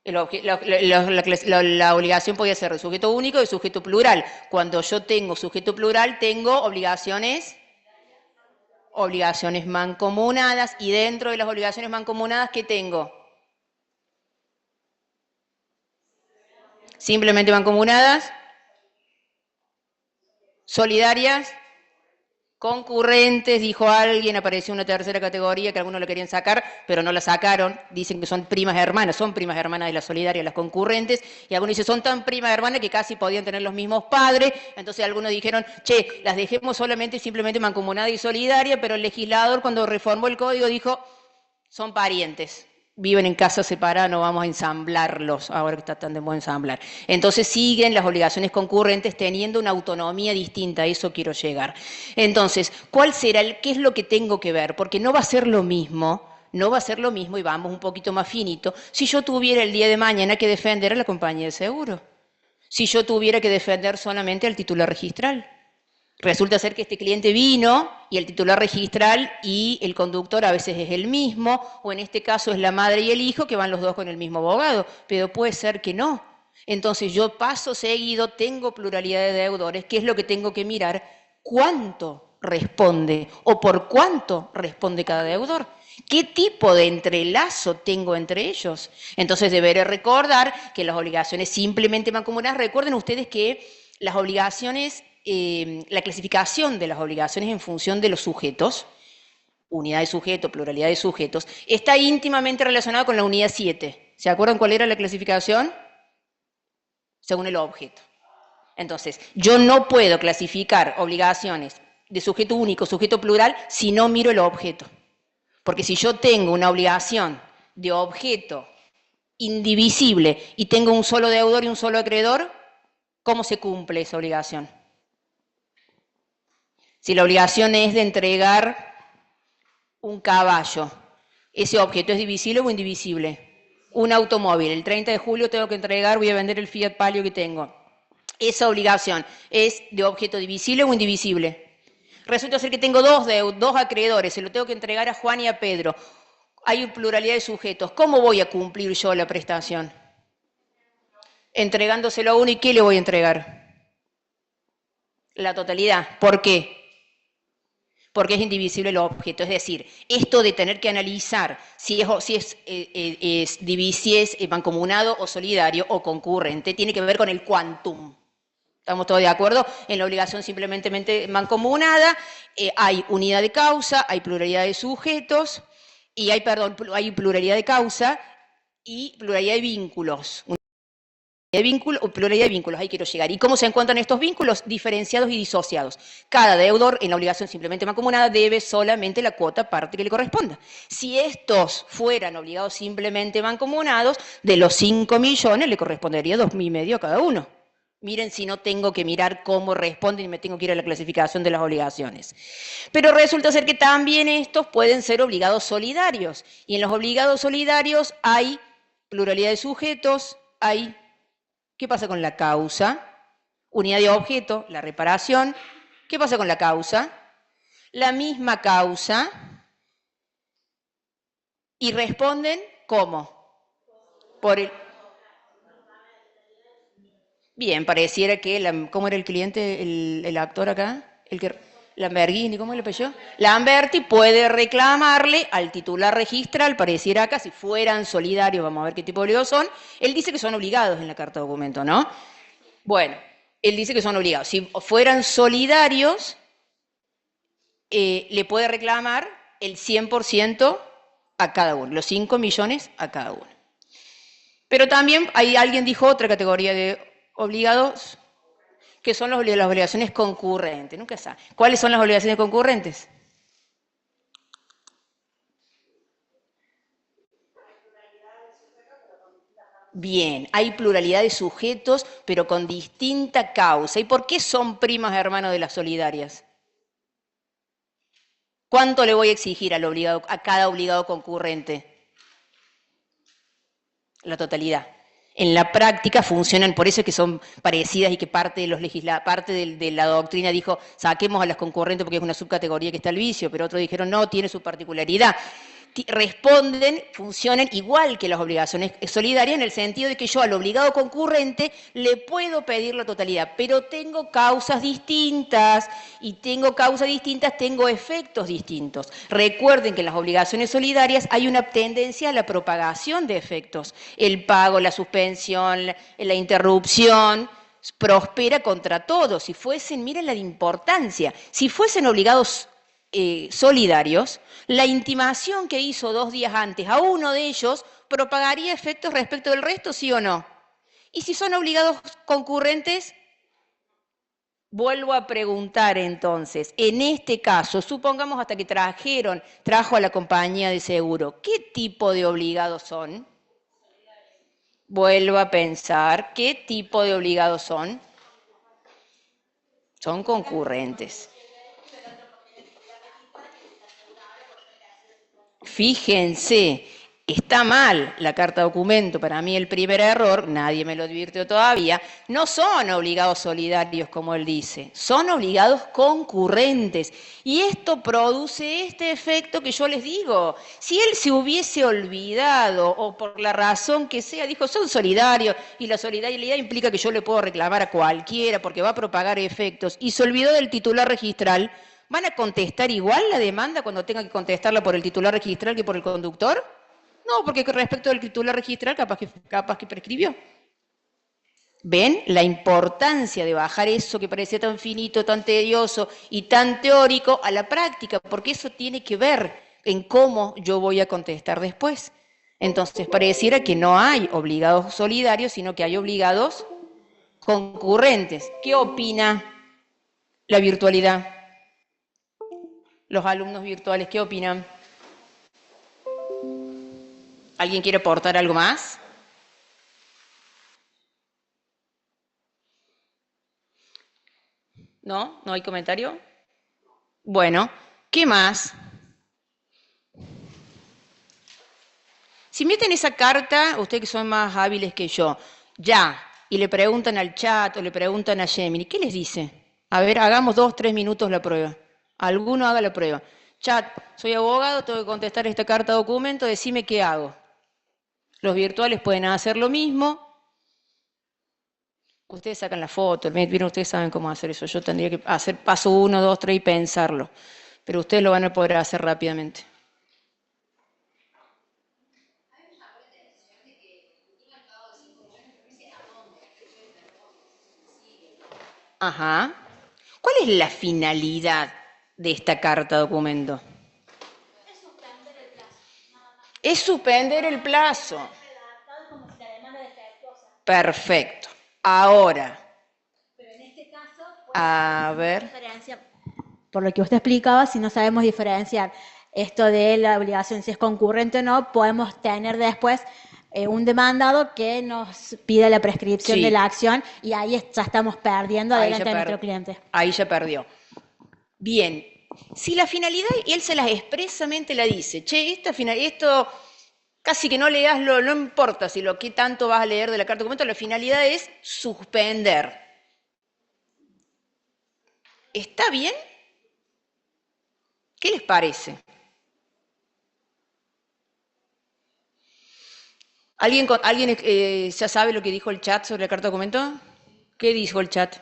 La obligación podía ser de sujeto único y de sujeto plural. Cuando yo tengo sujeto plural, tengo obligaciones mancomunadas, y dentro de las obligaciones mancomunadas, ¿qué tengo? Simplemente mancomunadas, solidarias, concurrentes, dijo alguien, apareció una tercera categoría que algunos la querían sacar, pero no la sacaron, dicen que son primas hermanas de la solidaria, las concurrentes, y algunos dicen, son tan primas hermanas que casi podían tener los mismos padres, entonces algunos dijeron, che, las dejemos solamente simplemente mancomunada y solidaria, pero el legislador cuando reformó el código dijo, son parientes. Viven en casas separadas, no vamos a ensamblarlos, ahora que está tan de moda ensamblar. Entonces siguen las obligaciones concurrentes teniendo una autonomía distinta, a eso quiero llegar. Entonces, ¿cuál será qué es lo que tengo que ver? Porque no va a ser lo mismo, y vamos un poquito más finito, si yo tuviera el día de mañana que defender a la compañía de seguro, si yo tuviera que defender solamente al titular registral. Resulta ser que este cliente vino y el titular registral y el conductor a veces es el mismo, o en este caso es la madre y el hijo que van los dos con el mismo abogado, pero puede ser que no. Entonces yo paso seguido, tengo pluralidad de deudores, ¿qué es lo que tengo que mirar? ¿Cuánto responde o por cuánto responde cada deudor? ¿Qué tipo de entrelazo tengo entre ellos? Entonces deberé recordar que las obligaciones simplemente mancomunadas, recuerden ustedes que las obligaciones, la clasificación de las obligaciones en función de los sujetos, unidad de sujeto, pluralidad de sujetos, está íntimamente relacionada con la unidad 7. ¿Se acuerdan cuál era la clasificación? Según el objeto. Entonces, yo no puedo clasificar obligaciones de sujeto único, sujeto plural, si no miro el objeto. Porque si yo tengo una obligación de objeto indivisible y tengo un solo deudor y un solo acreedor, ¿cómo se cumple esa obligación? Si la obligación es de entregar un caballo, ¿ese objeto es divisible o indivisible? Un automóvil, el 30 de julio tengo que entregar, voy a vender el Fiat Palio que tengo. ¿Esa obligación es de objeto divisible o indivisible? Resulta ser que tengo dos acreedores, se lo tengo que entregar a Juan y a Pedro. Hay pluralidad de sujetos. ¿Cómo voy a cumplir yo la prestación? Entregándoselo a uno, ¿y qué le voy a entregar? La totalidad. ¿Por qué? Porque es indivisible el objeto. Es decir, esto de tener que analizar si es mancomunado o solidario o concurrente, tiene que ver con el quantum. ¿Estamos todos de acuerdo? En la obligación simplemente mancomunada hay unidad de causa, hay pluralidad de sujetos, y hay pluralidad de causa y pluralidad de vínculos. Pluralidad de vínculos, ahí quiero llegar. ¿Y cómo se encuentran estos vínculos? Diferenciados y disociados. Cada deudor en la obligación simplemente mancomunada debe solamente la cuota parte que le corresponda. Si estos fueran obligados simplemente mancomunados, de los 5 millones le correspondería 2,5 millones a cada uno. Miren si no tengo que mirar cómo responden y me tengo que ir a la clasificación de las obligaciones. Pero resulta ser que también estos pueden ser obligados solidarios. Y en los obligados solidarios hay pluralidad de sujetos, hay... ¿Qué pasa con la causa? Unidad de objeto, la reparación. ¿Qué pasa con la causa? La misma causa. Y responden ¿Cómo? Por el... Bien, pareciera que, ¿cómo era el cliente, el actor acá? Lamberghini, ¿cómo le pilló? Lamberti puede reclamarle al titular registral, pareciera acá, si fueran solidarios, vamos a ver qué tipo de obligados son, él dice que son obligados en la carta de documento, ¿no? Bueno, él dice que son obligados. Si fueran solidarios, le puede reclamar el 100% a cada uno, los 5 millones a cada uno. Pero también alguien dijo otra categoría de obligados, que son las obligaciones concurrentes. Nunca sabe. ¿Cuáles son las obligaciones concurrentes? Bien, hay pluralidad de sujetos, pero con distinta causa. ¿Y por qué son primas hermanos de las solidarias? ¿Cuánto le voy a exigir a cada obligado concurrente? La totalidad. En la práctica funcionan, por eso es que son parecidas y que parte de la doctrina dijo, saquemos a las concurrentes porque es una subcategoría que está al vicio, pero otros dijeron, no, tiene su particularidad. Responden, funcionan igual que las obligaciones solidarias en el sentido de que yo al obligado concurrente le puedo pedir la totalidad, pero tengo causas distintas y tengo efectos distintos. Recuerden que en las obligaciones solidarias hay una tendencia a la propagación de efectos. El pago, la suspensión, la interrupción prospera contra todos. Si fuesen, miren la importancia, si fuesen obligados solidarios, la intimación que hizo 2 días antes a uno de ellos propagaría efectos respecto del resto, ¿sí o no? Y si son obligados concurrentes, vuelvo a preguntar entonces, en este caso, supongamos hasta que trajo a la compañía de seguro, ¿qué tipo de obligados son? Vuelvo a pensar, ¿qué tipo de obligados son? Son concurrentes. Fíjense, está mal la carta documento, para mí el primer error, nadie me lo advirtió todavía, no son obligados solidarios como él dice, son obligados concurrentes. Y esto produce este efecto que yo les digo. Si él se hubiese olvidado o por la razón que sea, dijo, son solidarios y la solidaridad implica que yo le puedo reclamar a cualquiera porque va a propagar efectos y se olvidó del titular registral, ¿van a contestar igual la demanda cuando tenga que contestarla por el titular registral que por el conductor? No, porque respecto del titular registral capaz que prescribió. ¿Ven la importancia de bajar eso que parecía tan finito, tan tedioso y tan teórico a la práctica? Porque eso tiene que ver en cómo yo voy a contestar después. Entonces, pareciera que no hay obligados solidarios, sino que hay obligados concurrentes. ¿Qué opina la virtualidad? Los alumnos virtuales, ¿qué opinan? ¿Alguien quiere aportar algo más? ¿No? ¿No hay comentario? Bueno, ¿qué más? Si meten esa carta, ustedes que son más hábiles que yo, y le preguntan al chat o le preguntan a Gemini, ¿qué les dice? A ver, hagamos 2, 3 minutos la prueba. Alguno haga la prueba. Chat, soy abogado, tengo que contestar esta carta documento, decime qué hago. Los virtuales pueden hacer lo mismo. Ustedes sacan la foto, miren, ustedes saben cómo hacer eso. Yo tendría que hacer paso 1, 2, 3 y pensarlo. Pero ustedes lo van a poder hacer rápidamente. Ajá. ¿Cuál es la finalidad de esta carta documento? Es suspender el plazo. Perfecto. Ahora, a ver. Por lo que usted explicaba, si no sabemos diferenciar esto de la obligación, si es concurrente o no, podemos tener después un demandado que nos pida la prescripción de la acción y ahí ya estamos perdiendo adelante de nuestro cliente. Ahí ya perdió. Bien, si la finalidad, y él se las expresamente la dice, esto casi que no leaslo, no importa si lo que tanto vas a leer de la carta de documento, la finalidad es suspender. ¿Está bien? ¿Qué les parece? ¿Alguien ya sabe lo que dijo el chat sobre la carta documento? ¿Qué dijo el chat?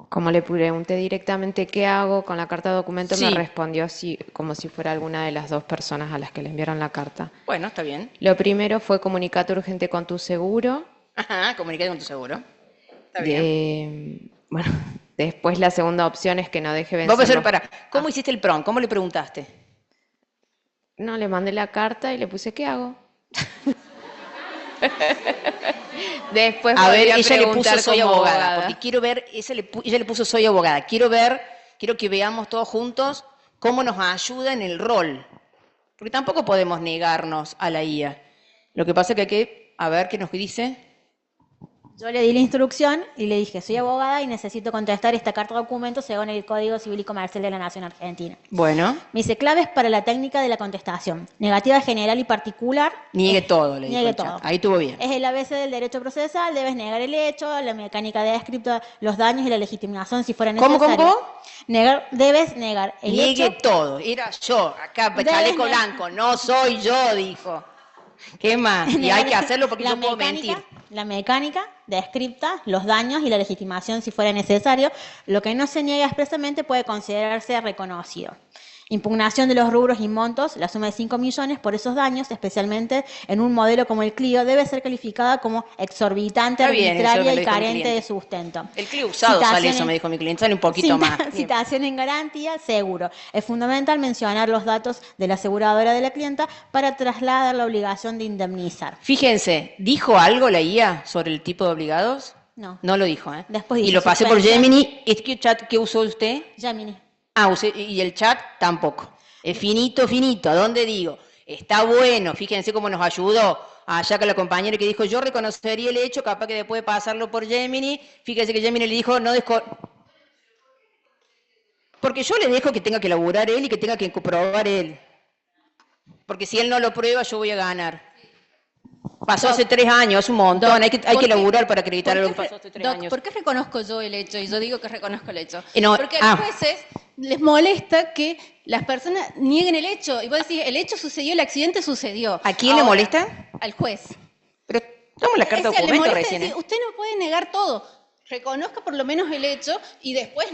Como le pregunté directamente qué hago con la carta de documento, Sí. me respondió como si fuera alguna de las dos personas a las que le enviaron la carta. Bueno, está bien. Lo primero fue comunicate urgente con tu seguro. Ajá, comunicate con tu seguro. Está bien. Bueno, después la segunda opción es que no deje vencer. Vamos a hacer para. ¿Cómo hiciste el PRON? ¿Cómo le preguntaste? No, le mandé la carta y le puse ¿qué hago? Después A ver, podría ella le puso preguntar soy como abogada, porque quiero ver, ella le puso soy abogada. Quiero que veamos todos juntos cómo nos ayuda en el rol. Porque tampoco podemos negarnos a la IA. Lo que pasa es que hay que, a ver qué nos dice. Yo le di la instrucción y le dije, soy abogada y necesito contestar esta carta de documento según el Código Civil y Comercial de la Nación Argentina. Bueno. Me dice, claves para la técnica de la contestación. Negativa general y particular. Niegue todo, le dijo Niegue el chat. todo. Ahí estuvo bien. Es el ABC del derecho procesal, debes negar el hecho, la mecánica de descripto, los daños y la legitimación si fuera ¿Cómo, necesario. cómo? Debes negar el Niegue hecho. todo. Era yo, acá, Debes chaleco negar- blanco. No soy yo, dijo. ¿Qué más? Y hay que hacerlo porque La yo puedo mecánica- mentir. La mecánica descripta, los daños y la legitimación si fuera necesario. Lo que no se niega expresamente puede considerarse reconocido. Impugnación de los rubros y montos, la suma de 5 millones por esos daños, especialmente en un modelo como el Clio, debe ser calificada como exorbitante, Está bien, eso arbitraria me lo y dijo mi carente cliente. de sustento. El Clio usado sale Citación eso, en- me dijo mi cliente. Sale un poquito más. Bien. Citación en garantía, seguro. Es fundamental mencionar los datos de la aseguradora de la clienta para trasladar la obligación de indemnizar. Fíjense, ¿dijo algo la IA sobre el tipo de obligados? No. No lo dijo, ¿eh? Después Y dice lo pasé por suspensión. Gemini. ¿Este chat que usó usted? Gemini. Y el chat tampoco. Es finito, finito. ¿A dónde digo? Está bueno. Fíjense cómo nos ayudó. Allá con la compañera que dijo, yo reconocería el hecho, capaz que después de pasarlo por Gemini. Fíjense que Gemini le dijo, no porque yo le dejo que tenga que laburar él y que tenga que comprobar él. Porque si él no lo prueba, yo voy a ganar. Pasó hace 3 años, es un montón. Hay que laburar para acreditar lo que pasó hace 3 años. ¿Por qué reconozco yo el hecho? Y yo digo que reconozco el hecho. No, Porque a los jueces les molesta que las personas nieguen el hecho. Y vos decís, el hecho sucedió, el accidente sucedió. ¿A quién le Ahora, molesta? Al juez. Pero toma la carta de Le documento molesta recién. decir, usted no puede negar todo. Reconozca por lo menos el hecho y después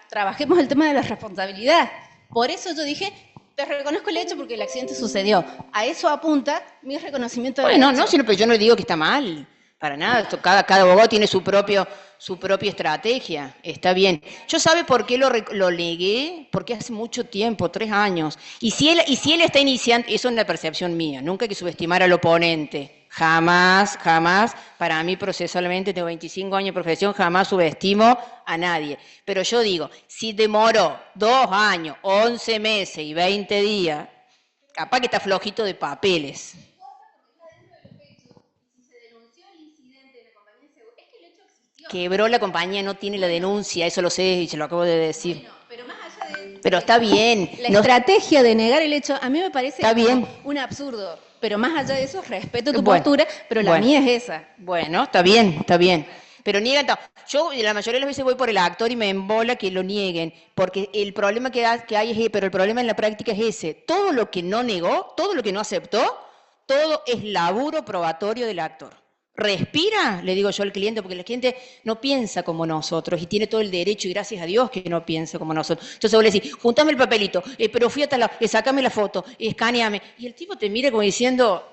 trabajemos el tema de la responsabilidad. Por eso yo dije, te reconozco el hecho porque el accidente sucedió. A eso apunta mi reconocimiento del Bueno, hecho. no, pero yo no le digo que está mal. Para nada. Cada abogado tiene su propia estrategia. Está bien. Yo sabe por qué lo negué, porque hace mucho tiempo, 3 años. Y si él está iniciando, eso es una percepción mía. Nunca hay que subestimar al oponente. Jamás, jamás, para mí procesalmente, tengo 25 años de profesión, jamás subestimo a nadie. Pero yo digo, si demoró 2 años, 11 meses y 20 días, capaz que está flojito de papeles. Quebró la compañía, no tiene la denuncia, eso lo sé y se lo acabo de decir. Pero está bien. La no- estrategia de negar el hecho a mí me parece Está bien. un absurdo. Pero más allá de eso, respeto tu Bueno, postura, pero la bueno. mía es esa. Bueno, está bien, está bien. Pero niegan. Yo la mayoría de las veces voy por el actor y me embola que lo nieguen, porque el problema que hay es, pero el problema en la práctica es ese. Todo lo que no negó, todo lo que no aceptó, todo es laburo probatorio del actor. Respira, le digo yo al cliente, porque el cliente no piensa como nosotros y tiene todo el derecho, y gracias a Dios que no piensa como nosotros. Entonces vos le decís, juntame el papelito, pero fui a tal lado, sacame la foto, escaneame. Y el tipo te mira como diciendo,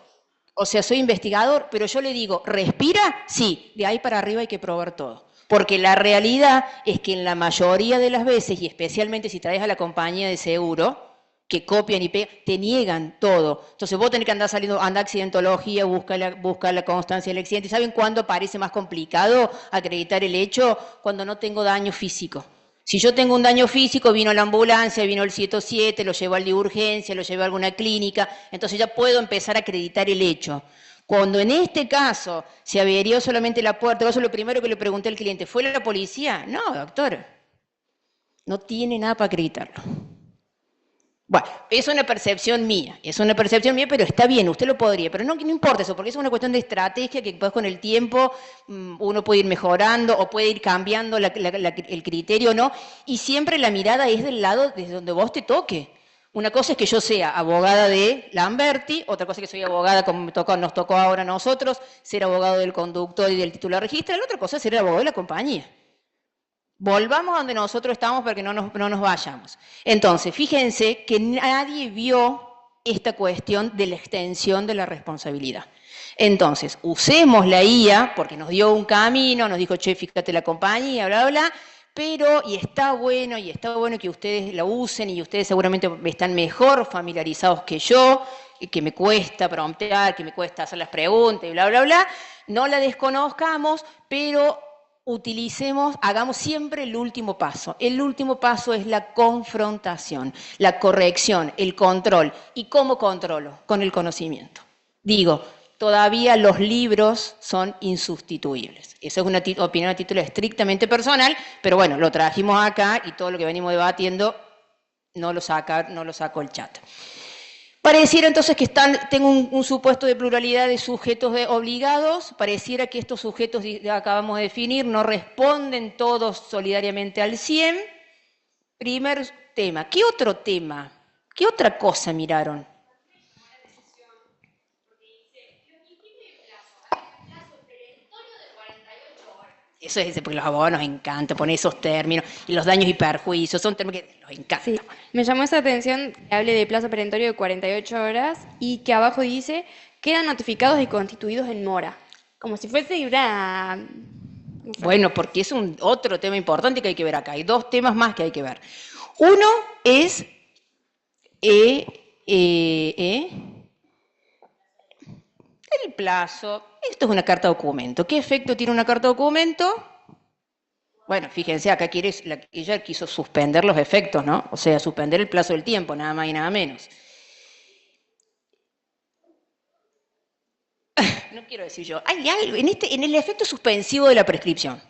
o sea, soy investigador, pero yo le digo, ¿respira? Sí, de ahí para arriba hay que probar todo. Porque la realidad es que en la mayoría de las veces, y especialmente si traes a la compañía de seguro, que copian y pegan, te niegan todo. Entonces vos tenés que andar saliendo, anda a accidentología, busca la constancia del accidente. ¿Y saben cuándo parece más complicado acreditar el hecho? Cuando no tengo daño físico. Si yo tengo un daño físico, vino la ambulancia, vino el 107, lo llevo al de urgencia, lo llevo a alguna clínica, entonces ya puedo empezar a acreditar el hecho. Cuando en este caso se averió solamente la puerta, eso es lo primero que le pregunté al cliente, ¿fue la policía? No, doctor, no tiene nada para acreditarlo. Bueno, es una percepción mía, pero está bien, usted lo podría, pero no importa eso, porque es una cuestión de estrategia que después con el tiempo uno puede ir mejorando o puede ir cambiando el criterio, ¿no? Y siempre la mirada es del lado desde donde vos te toque, Una cosa es que yo sea abogada de Lamberti, otra cosa es que soy abogada, como nos tocó ahora a nosotros, ser abogado del conductor y del titular registral, la otra cosa es ser abogado de la compañía. Volvamos a donde nosotros estamos para que no nos vayamos. Entonces, fíjense que nadie vio esta cuestión de la extensión de la responsabilidad. Entonces, usemos la IA, porque nos dio un camino, nos dijo, che, fíjate la compañía, bla, bla, bla, pero, y está bueno que ustedes la usen, y ustedes seguramente están mejor familiarizados que yo, que me cuesta promptear, que me cuesta hacer las preguntas, y bla, bla, bla, no la desconozcamos, pero hagamos siempre el último paso. El último paso es la confrontación, la corrección, el control. ¿Y cómo controlo? Con el conocimiento. Digo, todavía los libros son insustituibles. Esa es una opinión a título estrictamente personal, pero bueno, lo trajimos acá y todo lo que venimos debatiendo no lo saco el chat. Pareciera entonces que tengo un supuesto de pluralidad de sujetos obligados, pareciera que estos sujetos que acabamos de definir no responden todos solidariamente al 100. Primer tema. ¿Qué otro tema? ¿Qué otra cosa miraron? Eso es porque los abogados nos encanta poner esos términos, y los daños y perjuicios, son términos que nos encanta. Sí, me llamó esa atención que hable de plazo perentorio de 48 horas y que abajo dice, quedan notificados y constituidos en mora. Como si fuese una... no sé. Bueno, porque es otro tema importante que hay que ver acá. Hay dos temas más que hay que ver. Uno es el plazo. Esto es una carta documento. ¿Qué efecto tiene una carta documento? Bueno, fíjense, acá ella quiso suspender los efectos, ¿no? O sea, suspender el plazo del tiempo, nada más y nada menos. No quiero decir yo. Hay algo en el efecto suspensivo de la prescripción.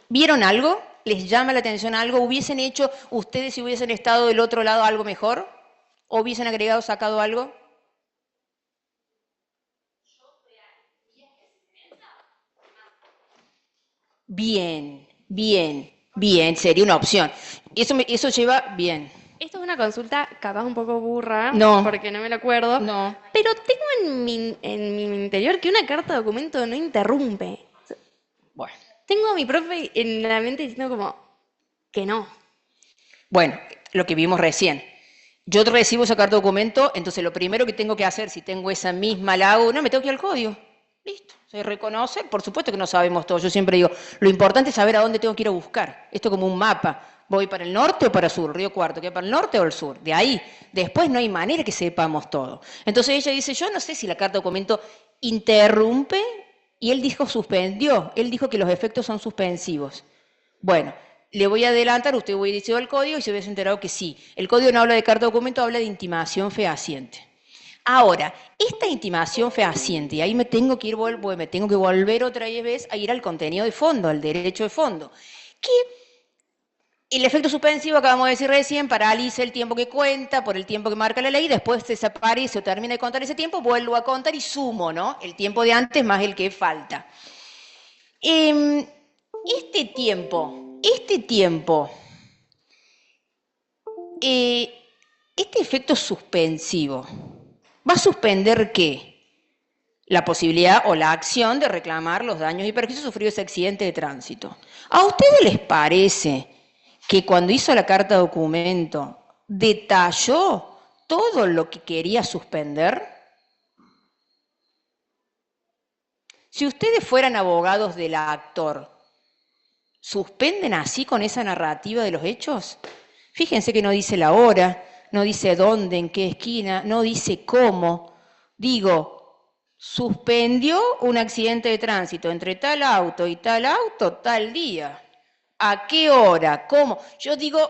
¿Vieron algo? ¿Les llama la atención algo? ¿Hubiesen hecho ustedes, si hubiesen estado del otro lado, algo mejor? ¿O hubiesen agregado, sacado algo? Bien, sería una opción. Eso lleva bien. Esto es una consulta capaz un poco burra, No. porque no me lo acuerdo, No. pero tengo en mi interior que una carta documento no interrumpe. Bueno. Tengo a mi profe en la mente diciendo como que no. Bueno, lo que vimos recién. Yo recibo esa carta documento, entonces lo primero que tengo que hacer, si tengo esa misma laguna, me tengo que ir al código. Listo. Se reconoce, por supuesto que no sabemos todo. Yo siempre digo, lo importante es saber a dónde tengo que ir a buscar. Esto como un mapa. ¿Voy para el norte o para el sur? Río Cuarto, ¿queda para el norte o el sur? De ahí. Después no hay manera que sepamos todo. Entonces ella dice, yo no sé si la carta documento interrumpe, y él dijo suspendió. Él dijo que los efectos son suspensivos. Bueno, le voy a adelantar, usted hubiera dicho el código y se hubiese enterado que sí. El código no habla de carta documento, habla de intimación fehaciente. Ahora, esta intimación fehaciente, y ahí me tengo que volver otra vez a ir al contenido de fondo, al derecho de fondo, que el efecto suspensivo, acabamos de decir recién, paraliza el tiempo que cuenta por el tiempo que marca la ley, después desaparece o termina de contar ese tiempo, vuelvo a contar y sumo, ¿no? El tiempo de antes más el que falta. Este efecto suspensivo, ¿va a suspender qué? La posibilidad o la acción de reclamar los daños y perjuicios sufridos en ese accidente de tránsito. ¿A ustedes les parece que cuando hizo la carta documento detalló todo lo que quería suspender? Si ustedes fueran abogados del actor, ¿suspenden así con esa narrativa de los hechos? Fíjense que no dice la hora, no dice dónde, en qué esquina, no dice cómo. Digo, suspendió un accidente de tránsito entre tal auto y tal día. ¿A qué hora? ¿Cómo? Yo digo,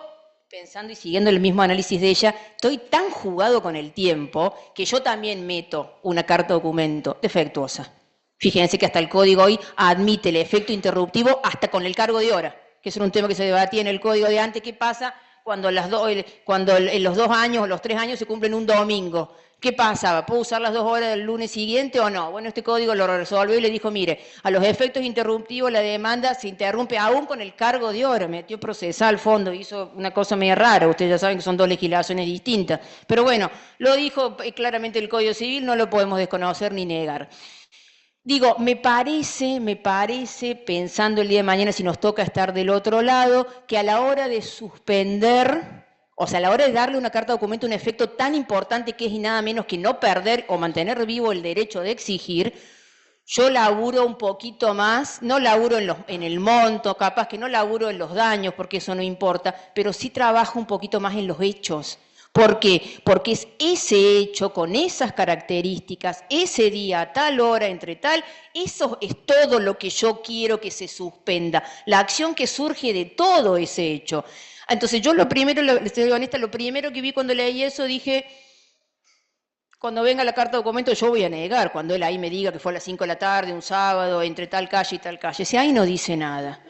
pensando y siguiendo el mismo análisis de ella, estoy tan jugado con el tiempo que yo también meto una carta documento defectuosa. Fíjense que hasta el código hoy admite el efecto interruptivo hasta con el cargo de hora, que es un tema que se debatía en el código de antes. ¿Qué pasa cuando, en los 2 años o los 3 años se cumplen un domingo. ¿Qué pasaba? ¿Puedo usar las 2 horas del lunes siguiente o no? Bueno, este código lo resolvió y le dijo, mire, a los efectos interruptivos la demanda se interrumpe aún con el cargo de hora. Metió procesal al fondo, hizo una cosa media rara. Ustedes ya saben que son 2 legislaciones distintas. Pero bueno, lo dijo claramente el Código Civil, no lo podemos desconocer ni negar. Digo, me parece, pensando el día de mañana si nos toca estar del otro lado, que a la hora de suspender, o sea, a la hora de darle una carta de documento un efecto tan importante que es y nada menos que no perder o mantener vivo el derecho de exigir, yo laburo un poquito más, no laburo en el monto, capaz que no laburo en los daños, porque eso no importa, pero sí trabajo un poquito más en los hechos. ¿Por qué? Porque es ese hecho, con esas características, ese día, a tal hora, entre tal, eso es todo lo que yo quiero que se suspenda, la acción que surge de todo ese hecho. Entonces yo lo primero, les soy honesta, lo primero que vi cuando leí eso dije, cuando venga la carta de documento yo voy a negar, cuando él ahí me diga que fue a las 5 de la tarde, un sábado, entre tal calle y tal calle, si ahí no dice nada,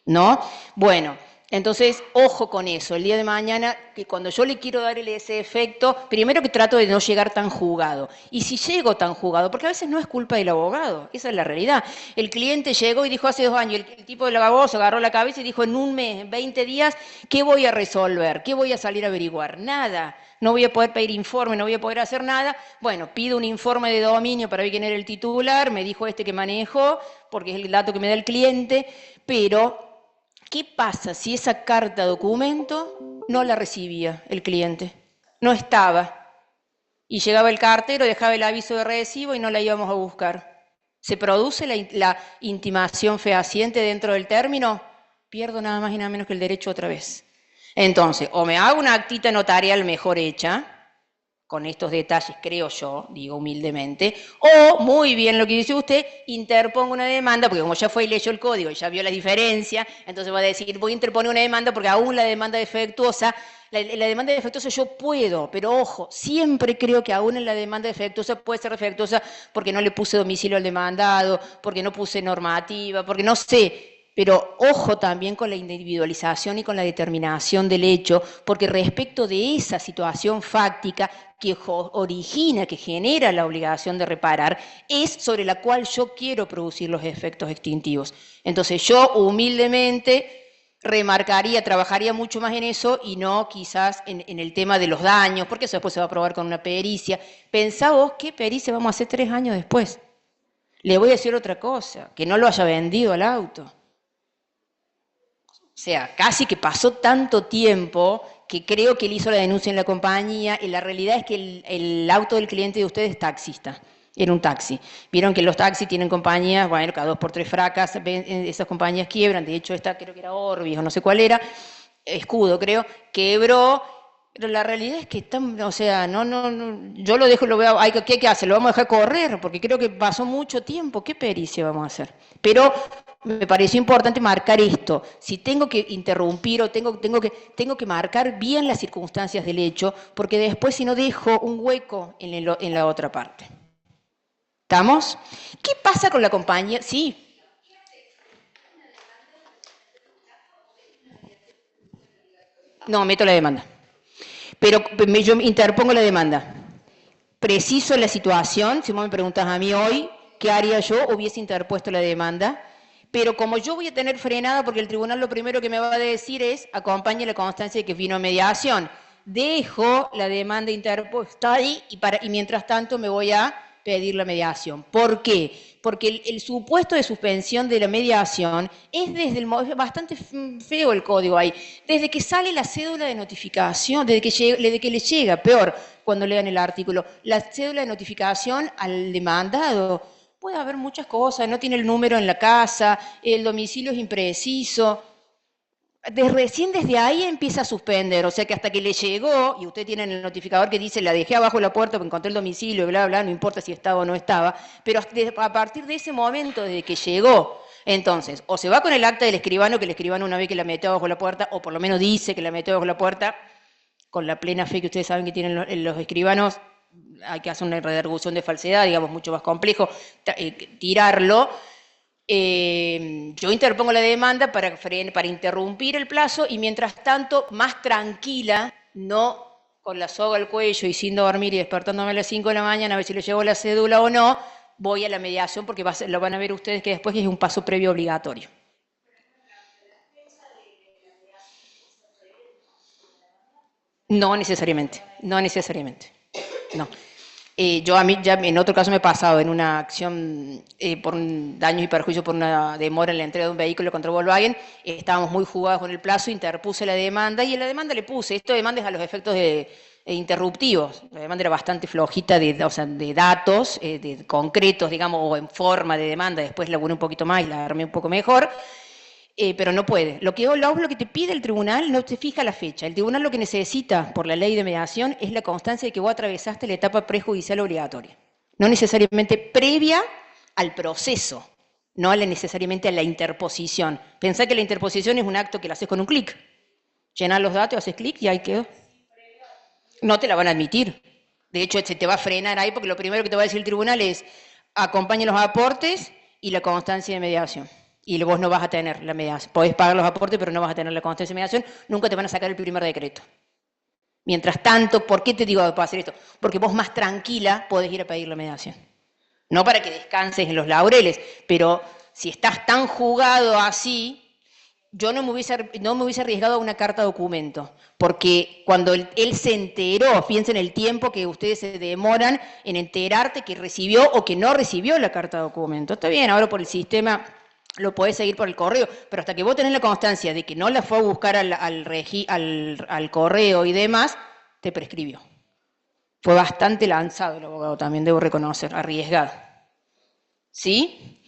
¿no? Bueno, entonces, ojo con eso, el día de mañana, que cuando yo le quiero dar ese efecto, primero que trato de no llegar tan jugado. Y si llego tan jugado, porque a veces no es culpa del abogado, esa es la realidad. El cliente llegó y dijo hace 2 años, el tipo del abogado se agarró la cabeza y dijo en un mes, en 20 días, ¿qué voy a resolver? ¿Qué voy a salir a averiguar? Nada. No voy a poder pedir informe, no voy a poder hacer nada. Bueno, pido un informe de dominio para ver quién era el titular, me dijo este que manejó, porque es el dato que me da el cliente, pero ¿qué pasa si esa carta documento no la recibía el cliente? No estaba. Y llegaba el cartero, dejaba el aviso de recibo y no la íbamos a buscar. ¿Se produce la intimación fehaciente dentro del término? Pierdo nada más y nada menos que el derecho otra vez. Entonces, o me hago una actita notarial mejor hecha, con estos detalles, creo yo, digo humildemente, o, muy bien lo que dice usted, interpongo una demanda, porque como ya fue y leyó el código y ya vio la diferencia, entonces va a decir, voy a interponer una demanda porque aún la demanda defectuosa, la demanda defectuosa yo puedo, pero ojo, siempre creo que aún en la demanda defectuosa puede ser defectuosa porque no le puse domicilio al demandado, porque no puse normativa, porque no sé. Pero ojo también con la individualización y con la determinación del hecho, porque respecto de esa situación fáctica que origina, que genera la obligación de reparar, es sobre la cual yo quiero producir los efectos extintivos. Entonces yo humildemente remarcaría, trabajaría mucho más en eso y no quizás en el tema de los daños, porque eso después se va a probar con una pericia. Pensá vos qué pericia vamos a hacer 3 años después. Le voy a decir otra cosa, que no lo haya vendido al auto. O sea, casi que pasó tanto tiempo que creo que él hizo la denuncia en la compañía y la realidad es que el auto del cliente de ustedes es taxista, era un taxi. Vieron que los taxis tienen compañías, bueno, cada 2 por 3 fracasan, esas compañías quiebran, de hecho esta creo que era Orbis o no sé cuál era, Escudo creo, quebró, pero la realidad es que están, o sea, no, yo lo dejo, lo veo, ¿qué hay que hacer? Lo vamos a dejar correr, porque creo que pasó mucho tiempo, ¿qué pericia vamos a hacer? Pero me pareció importante marcar esto, si tengo que interrumpir o tengo que marcar bien las circunstancias del hecho, porque después si no dejo un hueco en la otra parte. ¿Estamos? ¿Qué pasa con la compañía? Sí. No, meto la demanda. Pero yo interpongo la demanda. Preciso la situación, si vos me preguntas a mí hoy, ¿qué haría yo? Hubiese interpuesto la demanda. Pero como yo voy a tener frenada, porque el tribunal lo primero que me va a decir es, acompañe la constancia de que vino a mediación. Dejo la demanda interpuesta ahí y mientras tanto me voy a pedir la mediación. ¿Por qué? Porque el supuesto de suspensión de la mediación es es bastante feo el código ahí. Desde que sale la cédula de notificación, desde que le llega, peor, cuando lean el artículo, la cédula de notificación al demandado. Puede haber muchas cosas, no tiene el número en la casa, el domicilio es impreciso. Recién desde ahí empieza a suspender, o sea que hasta que le llegó, y usted tiene en el notificador que dice, la dejé abajo de la puerta porque encontré el domicilio, bla, bla, no importa si estaba o no estaba, pero a partir de ese momento, desde que llegó, entonces, o se va con el acta del escribano, que el escribano una vez que la metió abajo de la puerta, o por lo menos dice que la metió abajo de la puerta, con la plena fe que ustedes saben que tienen los escribanos, hay que hacer una redargución de falsedad, digamos, mucho más complejo, tirarlo. Yo interpongo la demanda para interrumpir el plazo y mientras tanto, más tranquila, no con la soga al cuello y sin dormir y despertándome a las 5 de la mañana a ver si le llevo la cédula o no, voy a la mediación porque lo van a ver ustedes que después es un paso previo obligatorio. No necesariamente, no necesariamente, no. A mí ya en otro caso me he pasado en una acción por un daño y perjuicio por una demora en la entrega de un vehículo contra Volkswagen, estábamos muy jugados con el plazo, interpuse la demanda y en la demanda le puse, esto demanda es a los efectos interruptivos, la demanda era bastante flojita de datos de concretos, digamos, o en forma de demanda, después laburé un poquito más y la armé un poco mejor. Pero no puede. Lo que te pide el tribunal no te fija la fecha. El tribunal lo que necesita por la ley de mediación es la constancia de que vos atravesaste la etapa prejudicial obligatoria. No necesariamente previa al proceso, no necesariamente a la interposición. Pensá que la interposición es un acto que lo haces con un clic. Llenás los datos, haces clic y ahí quedó. No te la van a admitir. De hecho, se te va a frenar ahí porque lo primero que te va a decir el tribunal es acompañe los aportes y la constancia de mediación. Y vos no vas a tener la mediación. Podés pagar los aportes, pero no vas a tener la constancia de mediación. Nunca te van a sacar el primer decreto. Mientras tanto, ¿por qué te digo para hacer esto? Porque vos más tranquila podés ir a pedir la mediación. No para que descanses en los laureles, pero si estás tan jugado así, yo no me hubiese arriesgado a una carta documento. Porque cuando él se enteró, piensa en el tiempo que ustedes se demoran en enterarte que recibió o que no recibió la carta documento. Está bien, ahora por el sistema lo podés seguir por el correo, pero hasta que vos tenés la constancia de que no la fue a buscar al correo y demás, te prescribió. Fue bastante lanzado el abogado también, debo reconocer, arriesgado. ¿Sí?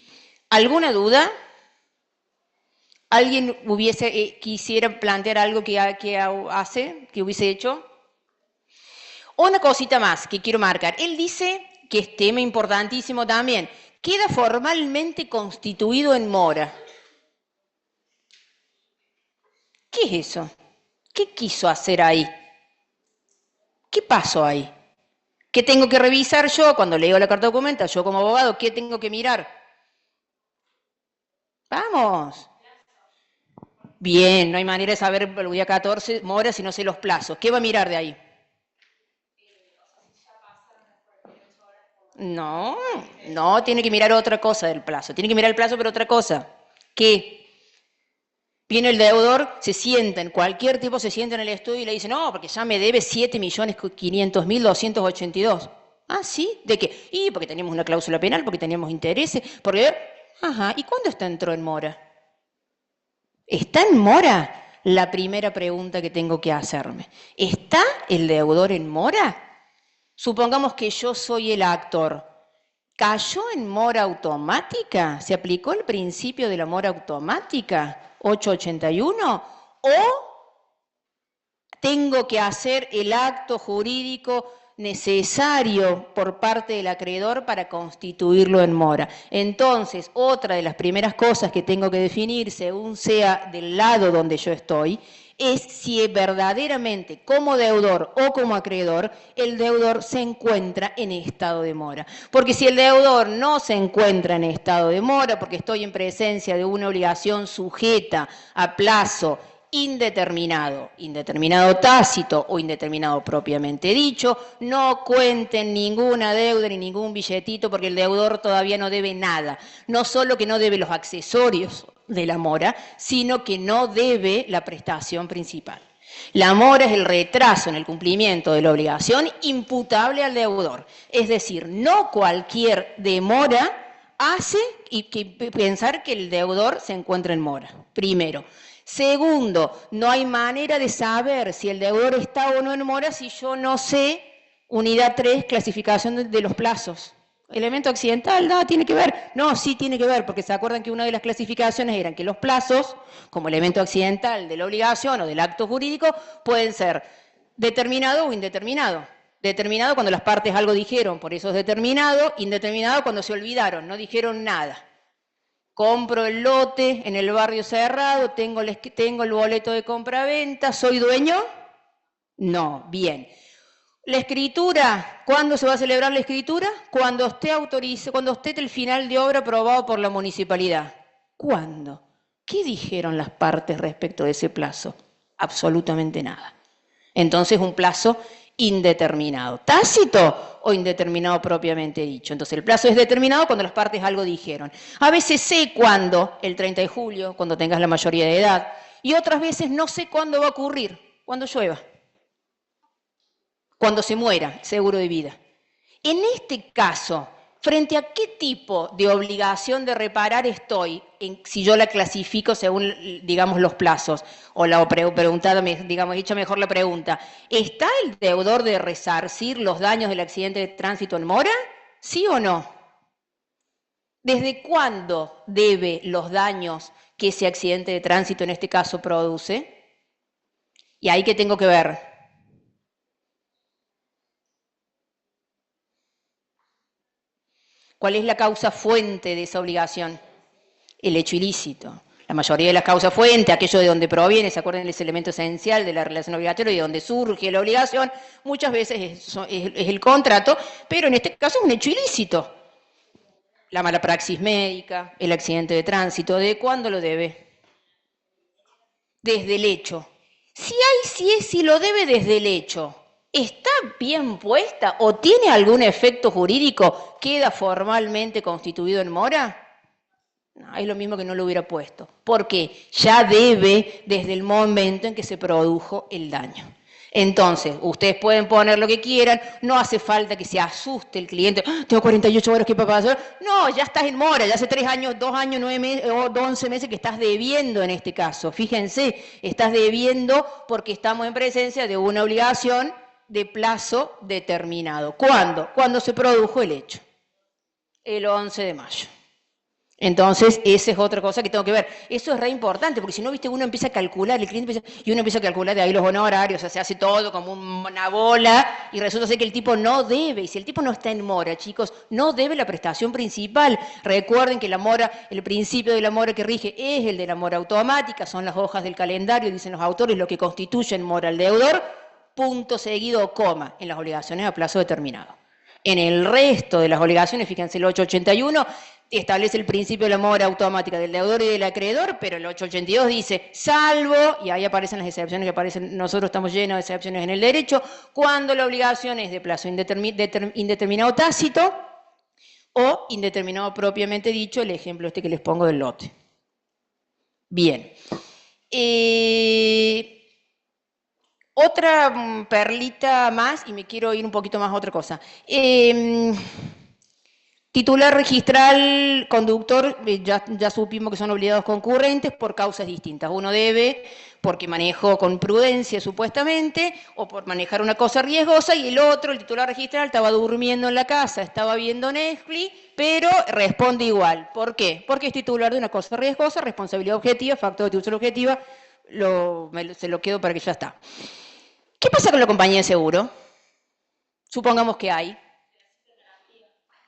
¿Alguna duda? ¿Alguien quisiera plantear algo que hubiese hecho? Una cosita más que quiero marcar. Él dice, que es tema importantísimo también, queda formalmente constituido en mora. ¿Qué es eso? ¿Qué quiso hacer ahí? ¿Qué pasó ahí? ¿Qué tengo que revisar yo cuando leo la carta documenta? Yo como abogado, ¿qué tengo que mirar? Vamos. Bien, no hay manera de saber el día 14 mora si no sé los plazos. ¿Qué va a mirar de ahí? No, tiene que mirar otra cosa del plazo. Tiene que mirar el plazo, pero otra cosa. ¿Qué? Viene el deudor, cualquier tipo se sienta en el estudio y le dice, no, porque ya me debe 7.500.282. Ah, ¿sí? ¿De qué? Y porque teníamos una cláusula penal, porque teníamos intereses, porque... Ajá, ¿y cuándo entró en mora? ¿Está en mora? La primera pregunta que tengo que hacerme. ¿Está el deudor en mora? Supongamos que yo soy el actor. ¿Cayó en mora automática? ¿Se aplicó el principio de la mora automática? 881. ¿O tengo que hacer el acto jurídico necesario por parte del acreedor para constituirlo en mora? Entonces, otra de las primeras cosas que tengo que definir, según sea del lado donde yo estoy, es si verdaderamente como deudor o como acreedor, el deudor se encuentra en estado de mora. Porque si el deudor no se encuentra en estado de mora, porque estoy en presencia de una obligación sujeta a plazo indeterminado tácito o indeterminado propiamente dicho, no cuenten ninguna deuda ni ningún billetito porque el deudor todavía no debe nada. No solo que no debe los accesorios de la mora, sino que no debe la prestación principal. La mora es el retraso en el cumplimiento de la obligación imputable al deudor. Es decir, no cualquier demora hace pensar que el deudor se encuentra en mora. Primero. Segundo, no hay manera de saber si el deudor está o no en mora si yo no sé, unidad 3, clasificación de los plazos. ¿Elemento accidental? No, tiene que ver. No, sí tiene que ver, porque se acuerdan que una de las clasificaciones eran que los plazos, como elemento accidental de la obligación o del acto jurídico, pueden ser determinado o indeterminado. Determinado cuando las partes algo dijeron, por eso es determinado. Indeterminado cuando se olvidaron, no dijeron nada. Compro el lote en el barrio cerrado, tengo el boleto de compra-venta, ¿soy dueño? No, bien. La escritura, ¿cuándo se va a celebrar la escritura? Cuando esté el final de obra aprobado por la municipalidad. ¿Cuándo? ¿Qué dijeron las partes respecto de ese plazo? Absolutamente nada. Entonces, un plazo indeterminado. ¿Tácito o indeterminado propiamente dicho? Entonces, el plazo es determinado cuando las partes algo dijeron. A veces sé cuándo, el 30 de julio, cuando tengas la mayoría de edad, y otras veces no sé cuándo va a ocurrir, cuando llueva, cuando se muera, seguro de vida. En este caso, ¿frente a qué tipo de obligación de reparar estoy si yo la clasifico según, digamos, los plazos? O la preguntada, digamos, hecha mejor la pregunta. ¿Está el deudor de resarcir los daños del accidente de tránsito en mora? ¿Sí o no? ¿Desde cuándo debe los daños que ese accidente de tránsito en este caso produce? ¿Y ahí qué tengo que ver? ¿Cuál es la causa fuente de esa obligación? El hecho ilícito. La mayoría de las causas fuente, aquello de donde proviene, ¿se acuerdan? Es el elemento esencial de la relación obligatoria y de donde surge la obligación, muchas veces es el contrato, pero en este caso es un hecho ilícito. La mala praxis médica, el accidente de tránsito, ¿de cuándo lo debe? Desde el hecho. Si lo debe desde el hecho, ¿está bien puesta o tiene algún efecto jurídico? ¿Queda formalmente constituido en mora? No, es lo mismo que no lo hubiera puesto. Porque ya debe desde el momento en que se produjo el daño. Entonces, ustedes pueden poner lo que quieran, no hace falta que se asuste el cliente. ¡Ah, tengo 48 horas, ¿qué va a pasar? No, ya estás en mora, ya hace 3 años, 2 años, 9 meses, o 11 meses que estás debiendo en este caso. Fíjense, estás debiendo porque estamos en presencia de una obligación de plazo determinado. ¿Cuándo? Cuando se produjo el hecho. El 11 de mayo. Entonces, esa es otra cosa que tengo que ver. Eso es re importante, porque si no, viste, uno empieza a calcular, el cliente empieza, y uno empieza a calcular de ahí los honorarios, o sea, se hace todo como una bola, y resulta ser que el tipo no debe, y si el tipo no está en mora, chicos, no debe la prestación principal. Recuerden que la mora, el principio de la mora que rige es el de la mora automática, son las hojas del calendario, dicen los autores, lo que constituye en mora al deudor, punto seguido, coma, en las obligaciones a plazo determinado. En el resto de las obligaciones, fíjense, el 881 establece el principio de la mora automática del deudor y del acreedor, pero el 882 dice, salvo, y ahí aparecen las excepciones que aparecen, nosotros estamos llenos de excepciones en el derecho, cuando la obligación es de plazo indeterminado tácito o indeterminado propiamente dicho, el ejemplo este que les pongo del lote. Bien. Otra perlita más, y me quiero ir un poquito más a otra cosa. Titular registral, conductor, ya supimos que son obligados concurrentes por causas distintas. Uno debe porque manejó con prudencia supuestamente, o por manejar una cosa riesgosa, y el otro, el titular registral, estaba durmiendo en la casa, estaba viendo Netflix, pero responde igual. ¿Por qué? Porque es titular de una cosa riesgosa, responsabilidad objetiva, factor de atribución objetiva, se lo quedo para que ya está. ¿Qué pasa con la compañía de seguro? Supongamos que hay.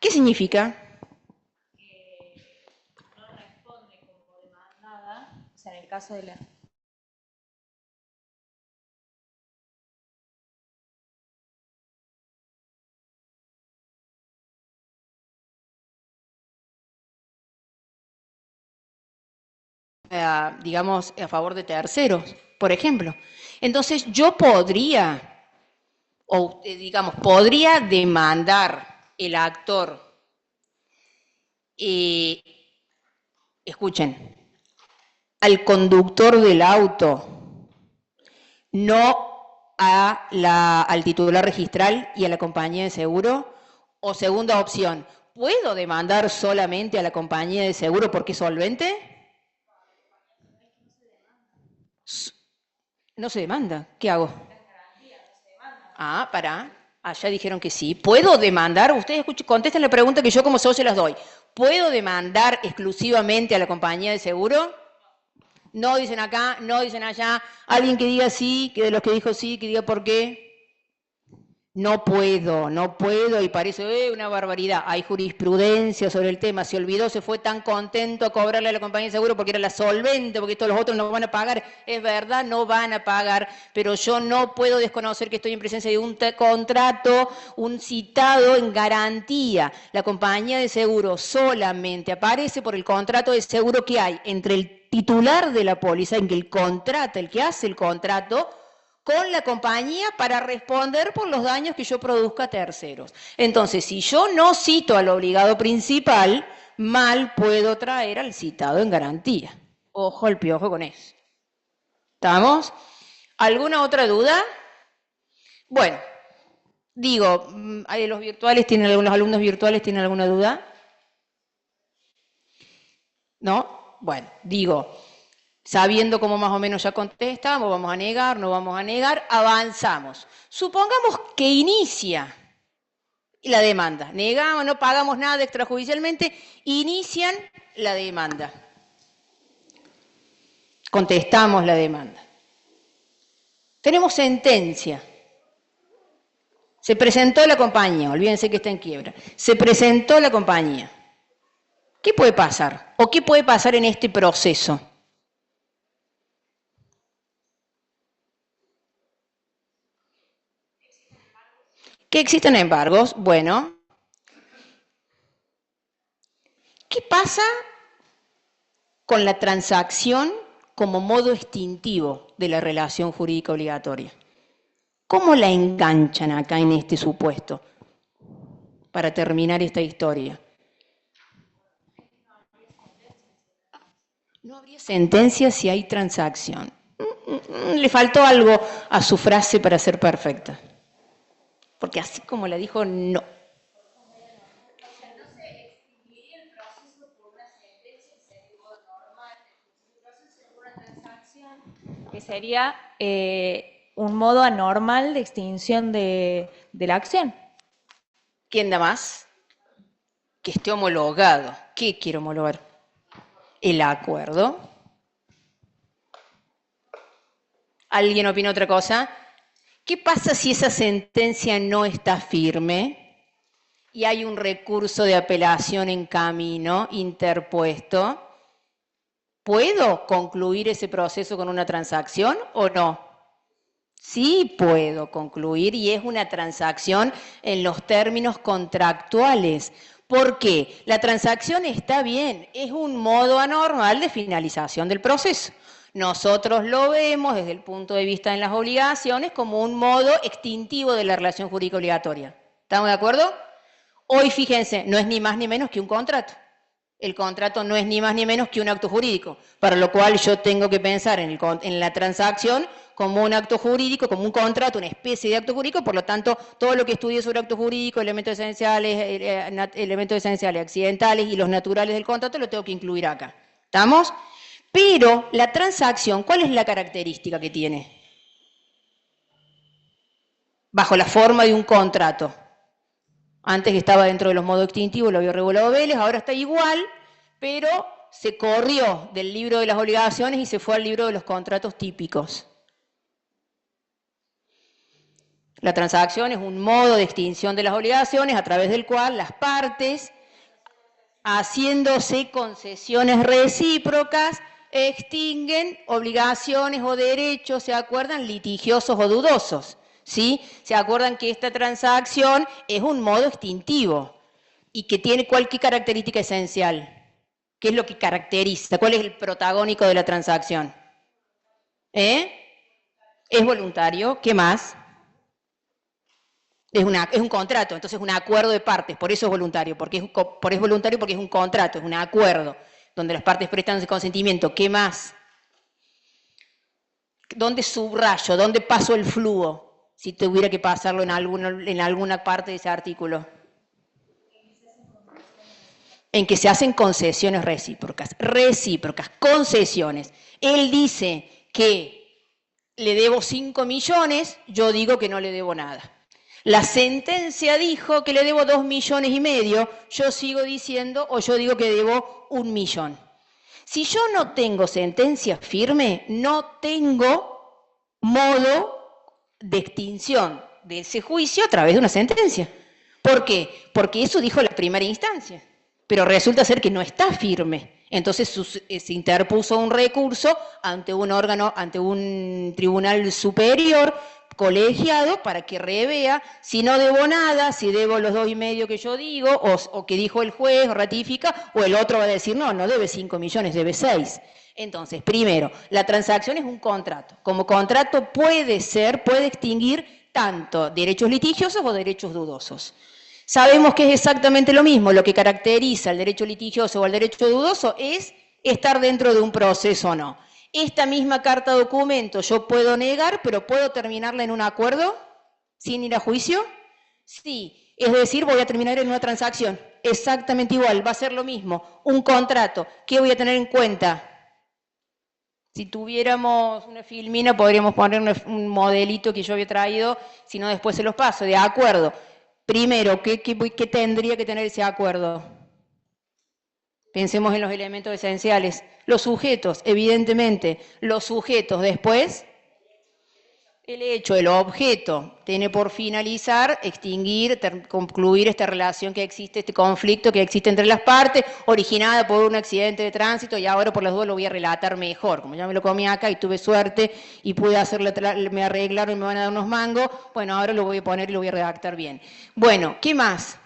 ¿Qué significa? Que no responde como demandada, o sea, en el caso de la... Digamos, a favor de terceros, por ejemplo. Entonces, yo podría, o digamos, podría demandar el actor, escuchen, al conductor del auto, no al titular registral y a la compañía de seguro. O segunda opción, ¿puedo demandar solamente a la compañía de seguro porque es solvente? No se demanda. ¿Qué hago? Allá dijeron que sí. ¿Puedo demandar? Ustedes contesten la pregunta que yo como socio las doy. ¿Puedo demandar exclusivamente a la compañía de seguro? No dicen acá, no dicen allá. Alguien que diga sí, que de los que dijo sí, que diga por qué. No puedo, y parece una barbaridad. Hay jurisprudencia sobre el tema. Se olvidó, se fue tan contento a cobrarle a la compañía de seguro porque era la solvente, porque todos los otros no van a pagar. Es verdad, no van a pagar, pero yo no puedo desconocer que estoy en presencia de un contrato, un citado en garantía. La compañía de seguro solamente aparece por el contrato de seguro que hay entre el titular de la póliza, en que el contrata, el que hace el contrato, con la compañía para responder por los daños que yo produzca a terceros. Entonces, si yo no cito al obligado principal, mal puedo traer al citado en garantía. Ojo al piojo con eso. ¿Estamos? ¿Alguna otra duda? Bueno, digo, los alumnos virtuales tienen alguna duda? ¿No? Bueno, digo, sabiendo cómo más o menos ya contestamos, vamos a negar, no vamos a negar, avanzamos. Supongamos que inicia la demanda. Negamos, no pagamos nada extrajudicialmente, inician la demanda. Contestamos la demanda. Tenemos sentencia. Se presentó la compañía, olvídense que está en quiebra. Se presentó la compañía. ¿Qué puede pasar? ¿O qué puede pasar en este proceso? ¿Que existen embargos? Bueno. ¿Qué pasa con la transacción como modo extintivo de la relación jurídica obligatoria? ¿Cómo la enganchan acá en este supuesto? Para terminar esta historia. No habría sentencia si hay transacción. Le faltó algo a su frase para ser perfecta. Porque así como la dijo, no. Que sería un modo anormal de extinción de la acción. ¿Quién da más? Que esté homologado. ¿Qué quiero homologar? El acuerdo. ¿Alguien opina otra cosa? ¿Qué pasa si esa sentencia no está firme y hay un recurso de apelación en camino interpuesto? ¿Puedo concluir ese proceso con una transacción o no? Sí puedo concluir, y es una transacción en los términos contractuales. ¿Por qué? La transacción está bien, es un modo anormal de finalización del proceso. Nosotros lo vemos desde el punto de vista de las obligaciones como un modo extintivo de la relación jurídica obligatoria. ¿Estamos de acuerdo? Hoy, fíjense, no es ni más ni menos que un contrato. El contrato no es ni más ni menos que un acto jurídico, para lo cual yo tengo que pensar en la transacción como un acto jurídico, como un contrato, una especie de acto jurídico. Por lo tanto, todo lo que estudie sobre acto jurídico, elementos esenciales, accidentales y los naturales del contrato, lo tengo que incluir acá. ¿Estamos? Pero la transacción, ¿cuál es la característica que tiene? Bajo la forma de un contrato. Antes estaba dentro de los modos extintivos, lo había regulado Vélez, ahora está igual, pero se corrió del libro de las obligaciones y se fue al libro de los contratos típicos. La transacción es un modo de extinción de las obligaciones a través del cual las partes, haciéndose concesiones recíprocas, extinguen obligaciones o derechos, ¿se acuerdan? Litigiosos o dudosos, ¿sí? ¿Se acuerdan que esta transacción es un modo extintivo y que tiene cualquier característica esencial? ¿Qué es lo que caracteriza? ¿Cuál es el protagónico de la transacción? Es voluntario. ¿Qué más? Es un contrato, entonces es un acuerdo de partes, por eso es voluntario, porque es un contrato, es un acuerdo, donde las partes prestan su consentimiento. ¿Qué más? ¿Dónde subrayo? ¿Dónde paso el flujo? Si tuviera que pasarlo en alguna parte de ese artículo. En que se hacen concesiones recíprocas. Recíprocas, concesiones. Él dice que le debo 5 millones, yo digo que no le debo nada. La sentencia dijo que le debo 2,5 millones, yo sigo diciendo, o yo digo que debo 1 millón. Si yo no tengo sentencia firme, no tengo modo de extinción de ese juicio a través de una sentencia. ¿Por qué? Porque eso dijo la primera instancia, pero resulta ser que no está firme. Entonces se interpuso un recurso ante un órgano, ante un tribunal superior colegiado para que revea si no debo nada, si debo los 2,5 que yo digo, o que dijo el juez, o ratifica, o el otro va a decir, no, no debe 5 millones, debe 6. Entonces, primero, la transacción es un contrato. Como contrato puede extinguir tanto derechos litigiosos o derechos dudosos. Sabemos que es exactamente lo mismo. Lo que caracteriza el derecho litigioso o el derecho dudoso es estar dentro de un proceso o no. Esta misma carta documento yo puedo negar, pero ¿puedo terminarla en un acuerdo sin ir a juicio? Sí, es decir, voy a terminar en una transacción. Exactamente igual, va a ser lo mismo. Un contrato, ¿qué voy a tener en cuenta? Si tuviéramos una filmina, podríamos poner un modelito que yo había traído, si no después se los paso, de acuerdo. Primero, ¿qué tendría que tener ese acuerdo? Pensemos en los elementos esenciales. Los sujetos, evidentemente. Los sujetos, después, el hecho, el objeto. Tiene por finalizar, extinguir, concluir esta relación que existe, este conflicto que existe entre las partes, originada por un accidente de tránsito, y ahora por las dudas lo voy a relatar mejor. Como ya me lo comí acá y tuve suerte y pude hacerlo, me arreglaron y me van a dar unos mangos, bueno, ahora lo voy a poner y lo voy a redactar bien. Bueno, ¿qué más?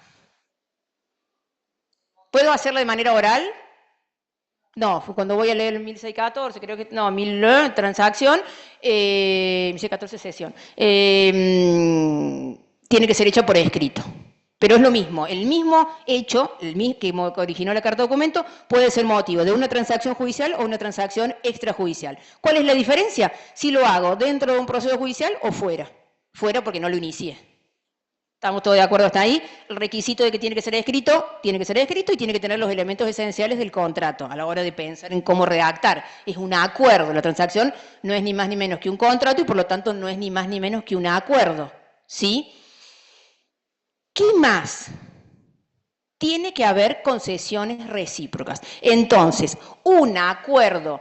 ¿Puedo hacerlo de manera oral? No, cuando voy a leer el 1614, creo que, no, transacción, 1614 sesión, tiene que ser hecha por escrito. Pero es lo mismo, el mismo hecho, que originó la carta documento, puede ser motivo de una transacción judicial o una transacción extrajudicial. ¿Cuál es la diferencia? Si lo hago dentro de un proceso judicial o fuera. Fuera porque no lo inicié. ¿Estamos todos de acuerdo hasta ahí? El requisito de que tiene que ser escrito y tiene que tener los elementos esenciales del contrato a la hora de pensar en cómo redactar. Es un acuerdo. La transacción no es ni más ni menos que un contrato y por lo tanto no es ni más ni menos que un acuerdo. ¿Sí? ¿Qué más? Tiene que haber concesiones recíprocas. Entonces, un acuerdo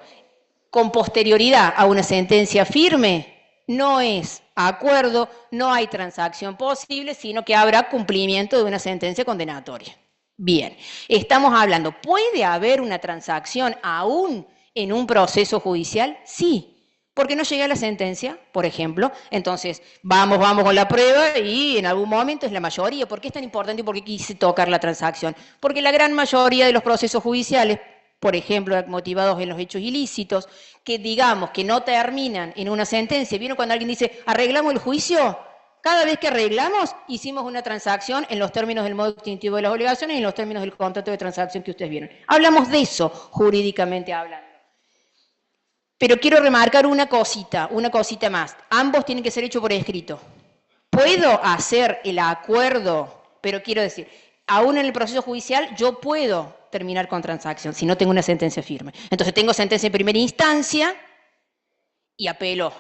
con posterioridad a una sentencia firme no es acuerdo, no hay transacción posible, sino que habrá cumplimiento de una sentencia condenatoria. Bien, estamos hablando, ¿puede haber una transacción aún en un proceso judicial? Sí, porque no llega a la sentencia, por ejemplo. Entonces, vamos con la prueba y en algún momento es la mayoría. ¿Por qué es tan importante y por qué quise tocar la transacción? Porque la gran mayoría de los procesos judiciales, por ejemplo, motivados en los hechos ilícitos, que digamos que no terminan en una sentencia. ¿Vieron cuando alguien dice, arreglamos el juicio? Cada vez que arreglamos, hicimos una transacción en los términos del modo extintivo de las obligaciones y en los términos del contrato de transacción que ustedes vieron. Hablamos de eso, jurídicamente hablando. Pero quiero remarcar una cosita más. Ambos tienen que ser hechos por escrito. Puedo hacer el acuerdo, pero quiero decir, aún en el proceso judicial yo puedo terminar con transacción, si no tengo una sentencia firme. Entonces tengo sentencia en primera instancia y apelo.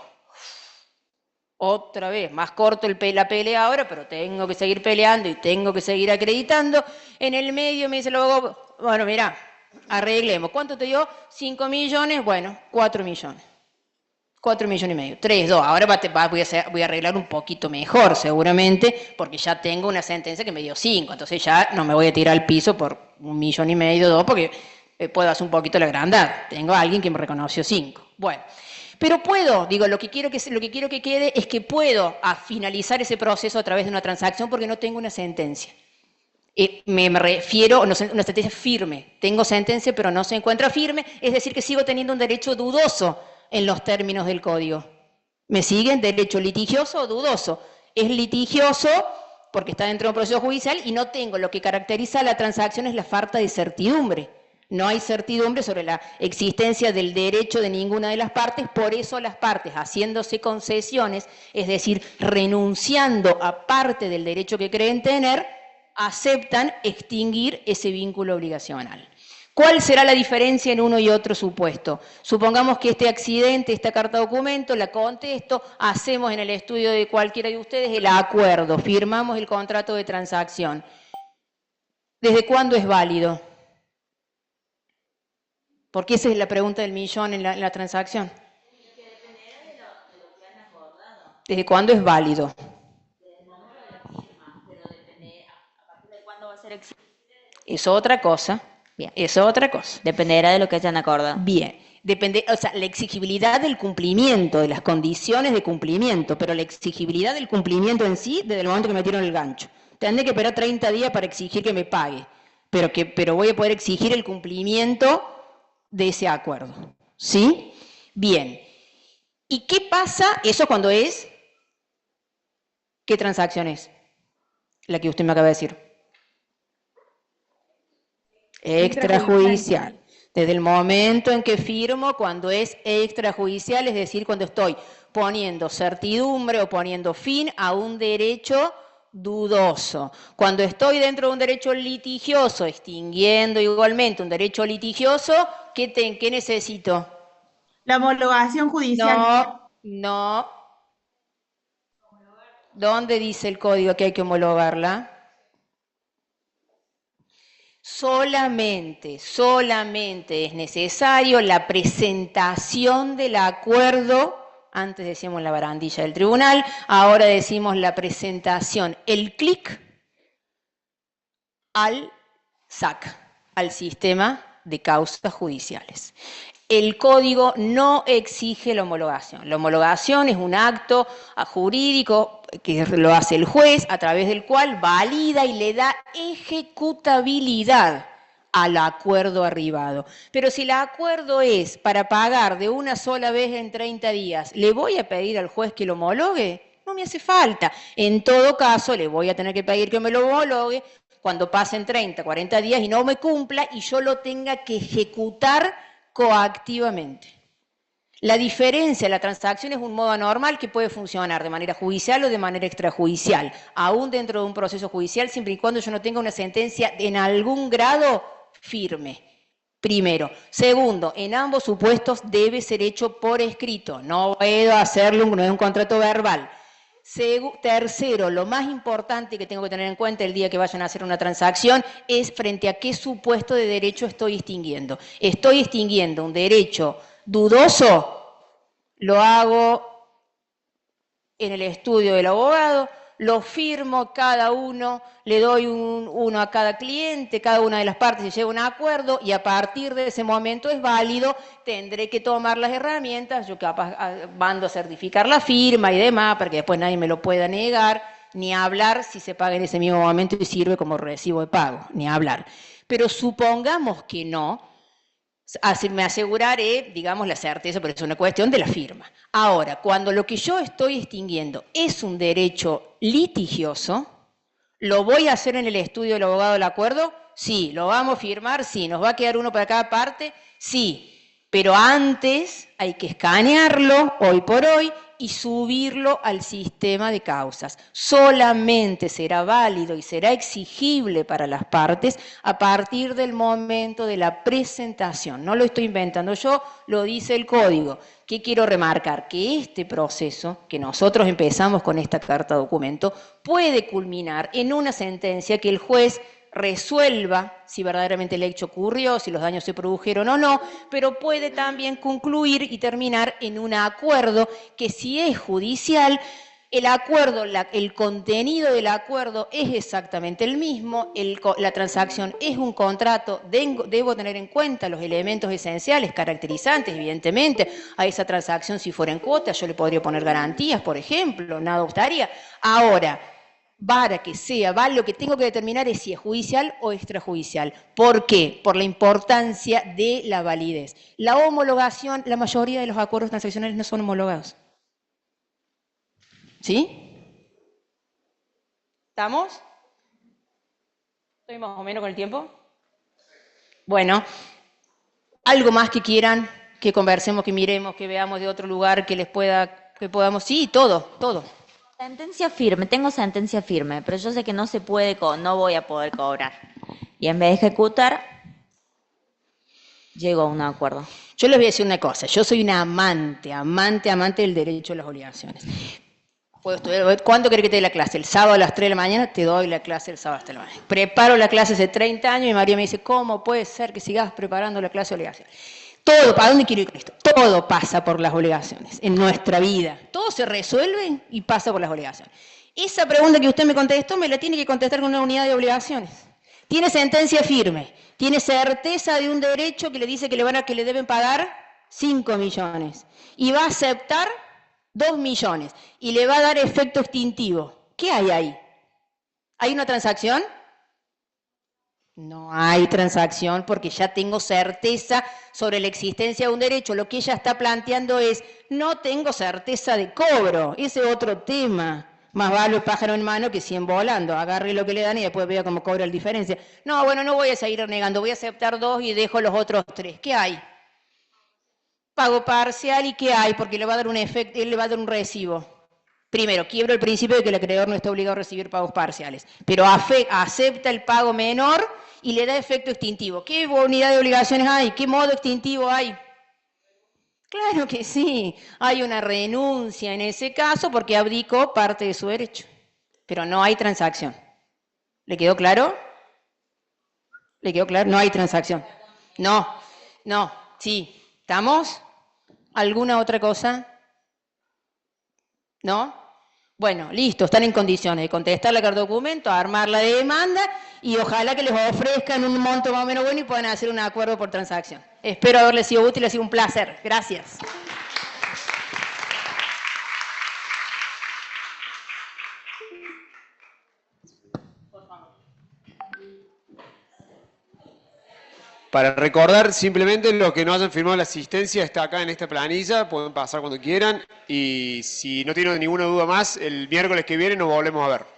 Otra vez, más corto la pelea ahora, pero tengo que seguir peleando y tengo que seguir acreditando. En el medio me dice el abogado, bueno, mira, arreglemos. ¿Cuánto te dio? 5 millones, bueno, 4 millones. 4 millones y medio, 3, 2. Ahora voy a arreglar un poquito mejor, seguramente, porque ya tengo una sentencia que me dio 5. Entonces ya no me voy a tirar al piso por 1,5 millones, 2, porque puedo hacer un poquito la agrandad. Tengo a alguien que me reconoció 5. Bueno, pero puedo, digo, lo que quiero que quede es que puedo finalizar ese proceso a través de una transacción porque no tengo una sentencia. Me refiero a una sentencia firme. Tengo sentencia, pero no se encuentra firme, es decir, que sigo teniendo un derecho dudoso en los términos del código. ¿Me siguen? Derecho litigioso o dudoso. Es litigioso porque está dentro de un proceso judicial y no tengo, lo que caracteriza a la transacción es la falta de certidumbre. No hay certidumbre sobre la existencia del derecho de ninguna de las partes, por eso las partes, haciéndose concesiones, es decir, renunciando a parte del derecho que creen tener, aceptan extinguir ese vínculo obligacional. ¿Cuál será la diferencia en uno y otro supuesto? Supongamos que este accidente, esta carta documento, la contesto, hacemos en el estudio de cualquiera de ustedes el acuerdo, firmamos el contrato de transacción. ¿Desde cuándo es válido? Porque esa es la pregunta del millón en la transacción. ¿Desde cuándo es válido? Es otra cosa. Bien. Es otra cosa. Dependerá de lo que hayan acordado. Bien. Depende, o sea, la exigibilidad del cumplimiento, de las condiciones de cumplimiento, pero la exigibilidad del cumplimiento en sí, desde el momento que me metieron el gancho. Tendré que esperar 30 días para exigir que me pague, pero voy a poder exigir el cumplimiento de ese acuerdo. ¿Sí? Bien. ¿Y qué pasa? Eso cuando es... ¿Qué transacción es? La que usted me acaba de decir. Extrajudicial. Desde el momento en que firmo, cuando es extrajudicial, es decir, cuando estoy poniendo certidumbre o poniendo fin a un derecho dudoso. Cuando estoy dentro de un derecho litigioso, extinguiendo igualmente un derecho litigioso, ¿qué necesito? La homologación judicial. No. ¿Dónde dice el código que hay que homologarla? Solamente es necesario la presentación del acuerdo. Antes decíamos la barandilla del tribunal, ahora decimos la presentación, el clic al SAC, al sistema de causas judiciales. El código no exige la homologación. La homologación es un acto jurídico que lo hace el juez, a través del cual valida y le da ejecutabilidad al acuerdo arribado. Pero si el acuerdo es para pagar de una sola vez en 30 días, ¿le voy a pedir al juez que lo homologue? No me hace falta. En todo caso, le voy a tener que pedir que me lo homologue cuando pasen 30, 40 días y no me cumpla y yo lo tenga que ejecutar coactivamente. La diferencia, la transacción es un modo anormal que puede funcionar de manera judicial o de manera extrajudicial, aún dentro de un proceso judicial, siempre y cuando yo no tenga una sentencia en algún grado firme. Primero. Segundo, en ambos supuestos debe ser hecho por escrito, no puedo hacerlo en un contrato verbal. Tercero, lo más importante que tengo que tener en cuenta el día que vayan a hacer una transacción es frente a qué supuesto de derecho estoy extinguiendo. Estoy extinguiendo un derecho dudoso, lo hago en el estudio del abogado, lo firmo cada uno, le doy uno a cada cliente, cada una de las partes se lleva un acuerdo y a partir de ese momento es válido, tendré que tomar las herramientas, yo capaz mando a certificar la firma y demás para que después nadie me lo pueda negar, ni hablar si se paga en ese mismo momento y sirve como recibo de pago, ni hablar. Pero supongamos que no, me aseguraré, digamos, la certeza, pero es una cuestión de la firma. Ahora, cuando lo que yo estoy extinguiendo es un derecho litigioso, ¿lo voy a hacer en el estudio del abogado del acuerdo? Sí. ¿Lo vamos a firmar? Sí. ¿Nos va a quedar uno para cada parte? Sí. Pero antes hay que escanearlo, hoy por hoy, y subirlo al sistema de causas. Solamente será válido y será exigible para las partes a partir del momento de la presentación. No lo estoy inventando yo, lo dice el código. ¿Qué quiero remarcar? Que este proceso, que nosotros empezamos con esta carta documento, puede culminar en una sentencia que el juez resuelva si verdaderamente el hecho ocurrió, si los daños se produjeron o no, pero puede también concluir y terminar en un acuerdo que si es judicial, el acuerdo, el contenido del acuerdo es exactamente el mismo, la transacción es un contrato, debo tener en cuenta los elementos esenciales, caracterizantes, evidentemente, a esa transacción si fuera en cuota, yo le podría poner garantías, por ejemplo, nada obstaría. Ahora, para que sea válido, lo que tengo que determinar es si es judicial o extrajudicial. ¿Por qué? Por la importancia de la validez. La homologación, la mayoría de los acuerdos transaccionales no son homologados. ¿Sí? ¿Estamos? ¿Estoy más o menos con el tiempo? Bueno, algo más que quieran, que conversemos, que miremos, que veamos de otro lugar, que podamos, sí, todo. Sentencia firme, tengo sentencia firme, pero yo sé que no se puede, no voy a poder cobrar. Y en vez de ejecutar, llego a un acuerdo. Yo les voy a decir una cosa, yo soy una amante del derecho a las obligaciones. ¿Cuándo querés que te dé la clase? ¿El sábado a las 3 de la mañana? Te doy la clase el sábado hasta la mañana. Preparo la clase hace 30 años y María me dice, ¿cómo puede ser que sigas preparando la clase de obligaciones? Todo, ¿para dónde quiero ir con esto? Todo pasa por las obligaciones en nuestra vida. Todo se resuelve y pasa por las obligaciones. Esa pregunta que usted me contestó me la tiene que contestar con una unidad de obligaciones. Tiene sentencia firme, tiene certeza de un derecho que le dice que le deben pagar 5 millones y va a aceptar 2 millones y le va a dar efecto extintivo. ¿Qué hay ahí? ¿Hay una transacción? No hay transacción porque ya tengo certeza sobre la existencia de un derecho. Lo que ella está planteando es, no tengo certeza de cobro. Ese es otro tema. Más vale pájaro en mano que 100 volando. Agarre lo que le dan y después vea cómo cobra la diferencia. No, bueno, no voy a seguir negando. Voy a aceptar 2 y dejo los otros 3. ¿Qué hay? Pago parcial. ¿Y qué hay? Porque le va a dar un efecto, él le va a dar un recibo. Primero, quiebro el principio de que el acreedor no está obligado a recibir pagos parciales, pero acepta el pago menor y le da efecto extintivo. ¿Qué unidad de obligaciones hay? ¿Qué modo extintivo hay? Claro que sí, hay una renuncia en ese caso porque abdicó parte de su derecho, pero no hay transacción. ¿Le quedó claro? ¿Le quedó claro? No hay transacción. No, sí. ¿Estamos? ¿Alguna otra cosa? ¿No? Bueno, listo, están en condiciones de contestar la carta de documento, armar la demanda y ojalá que les ofrezcan un monto más o menos bueno y puedan hacer un acuerdo por transacción. Espero haberles sido útil, ha sido un placer. Gracias. Para recordar, simplemente los que no hayan firmado la asistencia está acá en esta planilla, pueden pasar cuando quieran y si no tienen ninguna duda más, el miércoles que viene nos volvemos a ver.